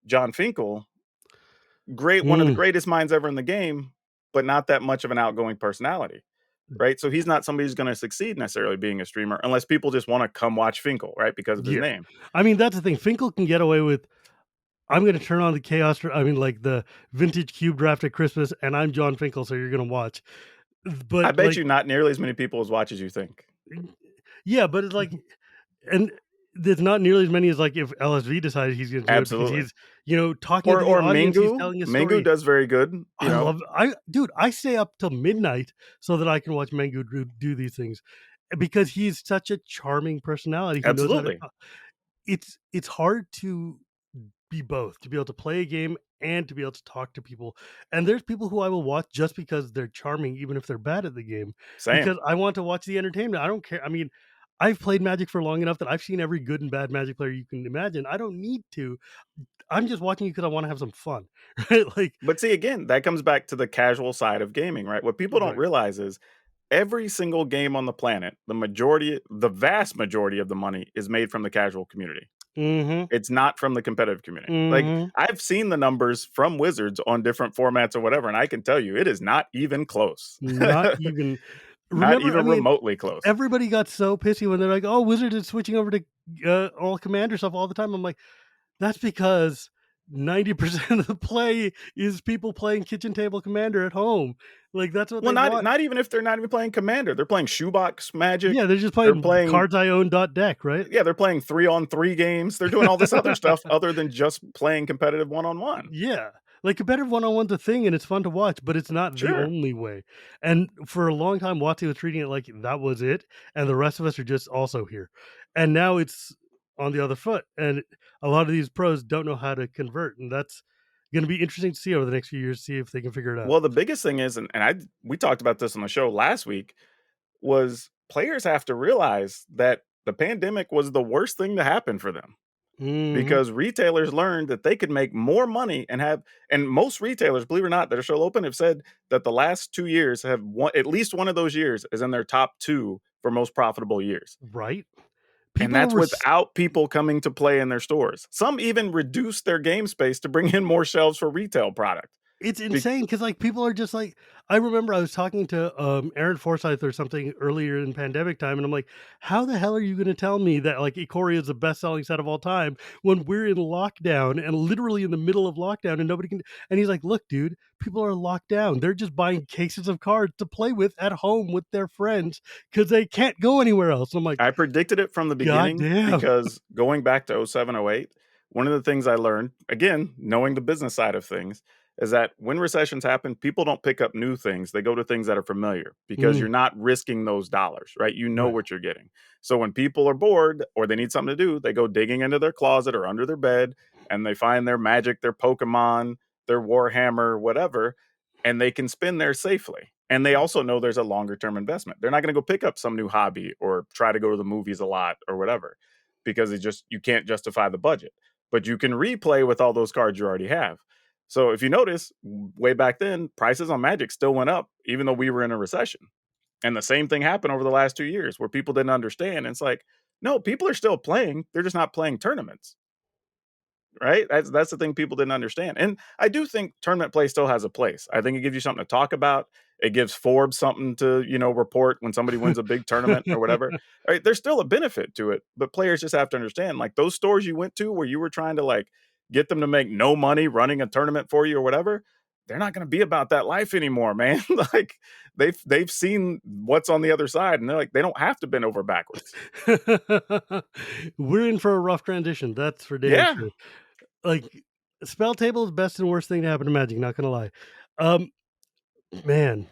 Speaker 2: John Finkel, great, one of the
Speaker 1: Mm,
Speaker 2: greatest minds ever in the game, but not that much of an outgoing personality, right? So he's not somebody who's going to succeed necessarily being a streamer unless people just want to come watch Finkel, right? Because of his
Speaker 1: yeah.
Speaker 2: name.
Speaker 1: I mean, that's the thing. Finkel can get away with, "I'm gonna turn on the like, the vintage cube draft at Christmas, and I'm John Finkel, so you're gonna watch."
Speaker 2: I
Speaker 1: But,
Speaker 2: bet
Speaker 1: like,
Speaker 2: you not nearly as many people as watch as you think.
Speaker 1: yeah, but it's like, and there's not nearly as many as like if LSV decided he's going to do it because
Speaker 2: Absolutely.
Speaker 1: he's talking to the
Speaker 2: Or
Speaker 1: audience, he's
Speaker 2: Mingu.
Speaker 1: telling a
Speaker 2: Mingu
Speaker 1: story.
Speaker 2: does very good, you
Speaker 1: I
Speaker 2: know?
Speaker 1: love dude, I stay up till midnight so that I can watch Mangu do these things because he's such a charming personality who knows how to
Speaker 2: Absolutely.
Speaker 1: talk. It's hard to be both, to be able to play a game and to be able to talk to people. And there's people who I will watch just because they're charming, even if they're bad at the game, because
Speaker 2: Same.
Speaker 1: I want to watch the entertainment. I don't care. I mean, I've played Magic for long enough that I've seen every good and bad Magic player you can imagine. I don't need to. I'm just watching you because I want to have some fun, right? Like,
Speaker 2: But see, again, that comes back to the casual side of gaming, right? What people don't
Speaker 1: right.
Speaker 2: realize is every single game on the planet, the vast majority of the money is made from the casual community.
Speaker 1: Mm-hmm.
Speaker 2: It's not from the competitive community. Like,
Speaker 1: Mm-hmm.
Speaker 2: I've seen the numbers from Wizards on different formats or whatever, and I can tell you it is not even close.
Speaker 1: Not even.
Speaker 2: Not
Speaker 1: Remember, I
Speaker 2: even
Speaker 1: mean,
Speaker 2: remotely close.
Speaker 1: everybody got so pissy when they're like, "Oh, Wizards is switching over to all commander stuff all the time." I'm like, that's because 90% of the play is people playing kitchen table commander at home. Like that's what
Speaker 2: Well,
Speaker 1: they
Speaker 2: not
Speaker 1: want.
Speaker 2: not even if they're not even playing Commander. They're playing Shoebox
Speaker 1: Yeah,
Speaker 2: Magic.
Speaker 1: they're just
Speaker 2: They're
Speaker 1: playing
Speaker 2: playing
Speaker 1: cards I own dot deck, right?
Speaker 2: Yeah, they're playing 3-on-3 games. They're doing all this other stuff other than just playing competitive one-on-one.
Speaker 1: Yeah. Like competitive one-on-one's a thing and it's fun to watch, but it's not the
Speaker 2: Sure.
Speaker 1: only way. And for a long time, Watsi was treating it like that was it, and the rest of us are just also here. And now it's on the other foot, and a lot of these pros don't know how to convert, and that's going to be interesting to see over the next few years, see if they can figure it out.
Speaker 2: Well, the biggest thing is, we talked about this on the show last week, was players have to realize that the pandemic was the worst thing to happen for them
Speaker 1: Mhm.
Speaker 2: because retailers learned that they could make more money and most retailers, believe it or not, that are still open have said that the last 2 years at least one of those years is in their top 2 for most profitable years.
Speaker 1: Right?
Speaker 2: And
Speaker 1: People
Speaker 2: that's
Speaker 1: were
Speaker 2: without people coming to play in their stores. Some even reduced their game space to bring in more shelves for retail product.
Speaker 1: it's
Speaker 2: Be
Speaker 1: insane because like, people are just like I remember I was talking to, Aaron Forsyth or something earlier in pandemic time, and I'm like, "How the hell are you gonna tell me that, like, Ikoria is the best-selling set of all time when we're in lockdown and literally in the middle of lockdown and nobody can" and he's like, "Look, dude, people are locked down. They're just buying cases of cards to play with at home with their friends because they can't go anywhere else." I'm like,
Speaker 2: I predicted it from the
Speaker 1: "God
Speaker 2: beginning
Speaker 1: damn."
Speaker 2: because going back to '07, '08, one of the things I learned, again, knowing the business side of things, is that when recessions happen, people don't pick up new things. They go to things that are familiar because
Speaker 1: Mm,
Speaker 2: you're not risking those dollars, right? You know
Speaker 1: right.
Speaker 2: what you're getting. So when people are bored or they need something to do, they go digging into their closet or under their bed and they find their Magic, their Pokemon, their Warhammer, whatever, and they can spin there safely. And they also know there's a longer term investment. They're not going to go pick up some new hobby or try to go to the movies a lot or whatever because you can't justify the budget. But you can replay with all those cards you already have. So if you notice, way back then, prices on Magic still went up, even though we were in a recession. And the same thing happened over the last 2 years where people didn't understand. And it's like, no, people are still playing. They're just not playing tournaments. Right? That's the thing people didn't understand. And I do think tournament play still has a place. I think it gives you something to talk about. It gives Forbes something to, report when somebody wins a big tournament or whatever. Right? There's still a benefit to it, but players just have to understand like those stores you went to where you were trying to like get them to make no money running a tournament for you or whatever, they're not going to be about that life anymore, man. Like they've seen what's on the other side and they're like they don't have to bend over backwards.
Speaker 1: We're in for a rough transition, that's for damn
Speaker 2: Yeah.
Speaker 1: sure. Like, spell table is best and worst thing to happen to Magic, not gonna lie. Um, man,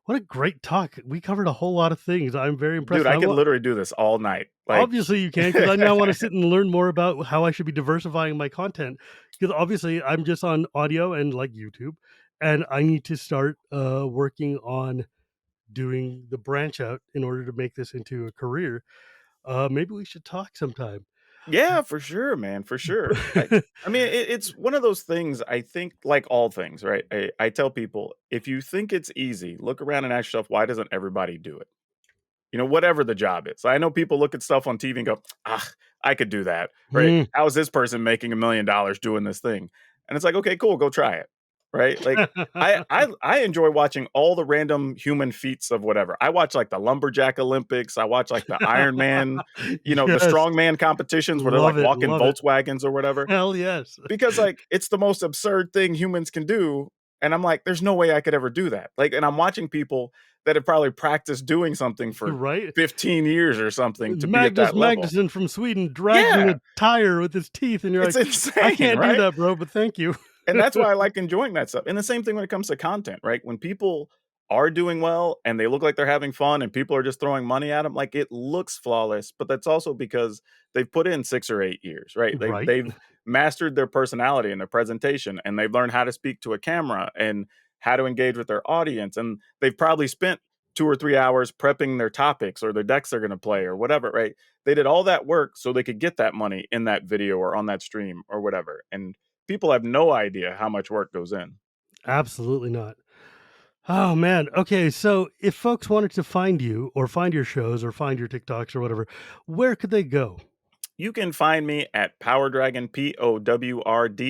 Speaker 1: what a great talk. We covered a whole lot of things. I'm very
Speaker 2: Dude,
Speaker 1: impressed, and
Speaker 2: I
Speaker 1: I
Speaker 2: could
Speaker 1: wa
Speaker 2: literally do this all night. Like
Speaker 1: obviously you can, because I now wanna sit and learn more about how I should be diversifying my content. Because obviously I'm just on audio and, like, YouTube, and I need to start, working on doing the branch out in order to make this into a career. Maybe we should talk sometime.
Speaker 2: Yeah, for sure, man, for sure. I mean, it's one of those things. I think, like all things, right? I tell people if you think it's easy, look around and ask yourself, why doesn't everybody do it? Whatever the job is. I know people look at stuff on TV and go, ah, I could do that, right?
Speaker 1: Mm.
Speaker 2: How is this person making $1 million doing this thing? And it's like, okay, cool, go try it, right? Like, I enjoy watching all the random human feats of whatever. I watch like the lumberjack Olympics. I watch like the Iron Man, the
Speaker 1: Yes.
Speaker 2: strongman competitions where they're like
Speaker 1: Love it,
Speaker 2: walking
Speaker 1: love it.
Speaker 2: Volkswagens or whatever.
Speaker 1: Hell yes.
Speaker 2: Because like it's the most absurd thing humans can do. And I'm like, there's no way I could ever do that. Like, and I'm watching people. that have probably practiced doing something for
Speaker 1: Right?
Speaker 2: 15 years or something to be at
Speaker 1: Magnus
Speaker 2: that level.
Speaker 1: Magnusson from Sweden dragging
Speaker 2: Yeah,
Speaker 1: a tire with his teeth, and you're
Speaker 2: it's
Speaker 1: like, "I
Speaker 2: insane,
Speaker 1: can't do
Speaker 2: right?
Speaker 1: that, bro, but thank you."
Speaker 2: And that's why I like enjoying that stuff. And the same thing when it comes to content, right? When people are doing well and they look like they're having fun and people are just throwing money at them, like it looks flawless, but that's also because they've put in 6 or 8 years, right? They've
Speaker 1: Right?
Speaker 2: they've mastered their personality and their presentation, and they've learned how to speak to a camera and how to engage with their audience, and they've probably spent 2 or 3 hours prepping their topics or their decks they're going to play or whatever, right? They did all that work so they could get that money in that video or on that stream or whatever. And people have no idea how much work goes in.
Speaker 1: Absolutely not. Oh, man. Okay, so if folks wanted to find you or find your shows or find your TikToks or whatever, where could they go?
Speaker 2: You can find me at PowrDragn,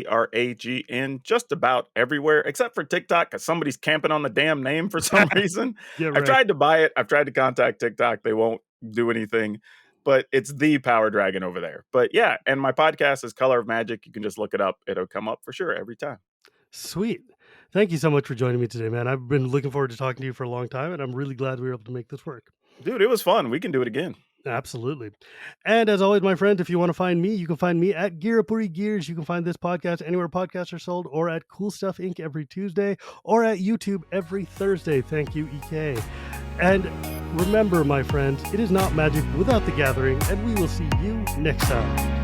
Speaker 2: PowrDragn, just about everywhere except for TikTok because somebody's camping on the damn name for some reason.
Speaker 1: Yeah,
Speaker 2: I've
Speaker 1: right.
Speaker 2: tried to buy it. I've tried to contact TikTok. They won't do anything, but it's the PowrDragn over there. But yeah, and my podcast is Color of Magic. You can just look it up. It'll come up for sure every time.
Speaker 1: Sweet. Thank you so much for joining me today, man. I've been looking forward to talking to you for a long time, and I'm really glad we were able to make this work.
Speaker 2: Dude, it was fun. We can do it again.
Speaker 1: Absolutely. And as always, my friends, if you want to find me, you can find me at Gearapuri Gears. You can find this podcast anywhere podcasts are sold, or at Cool Stuff Inc. every Tuesday, or at YouTube every Thursday. Thank you, EK. And remember, my friends, it is not magic without the gathering, and we will see you next time.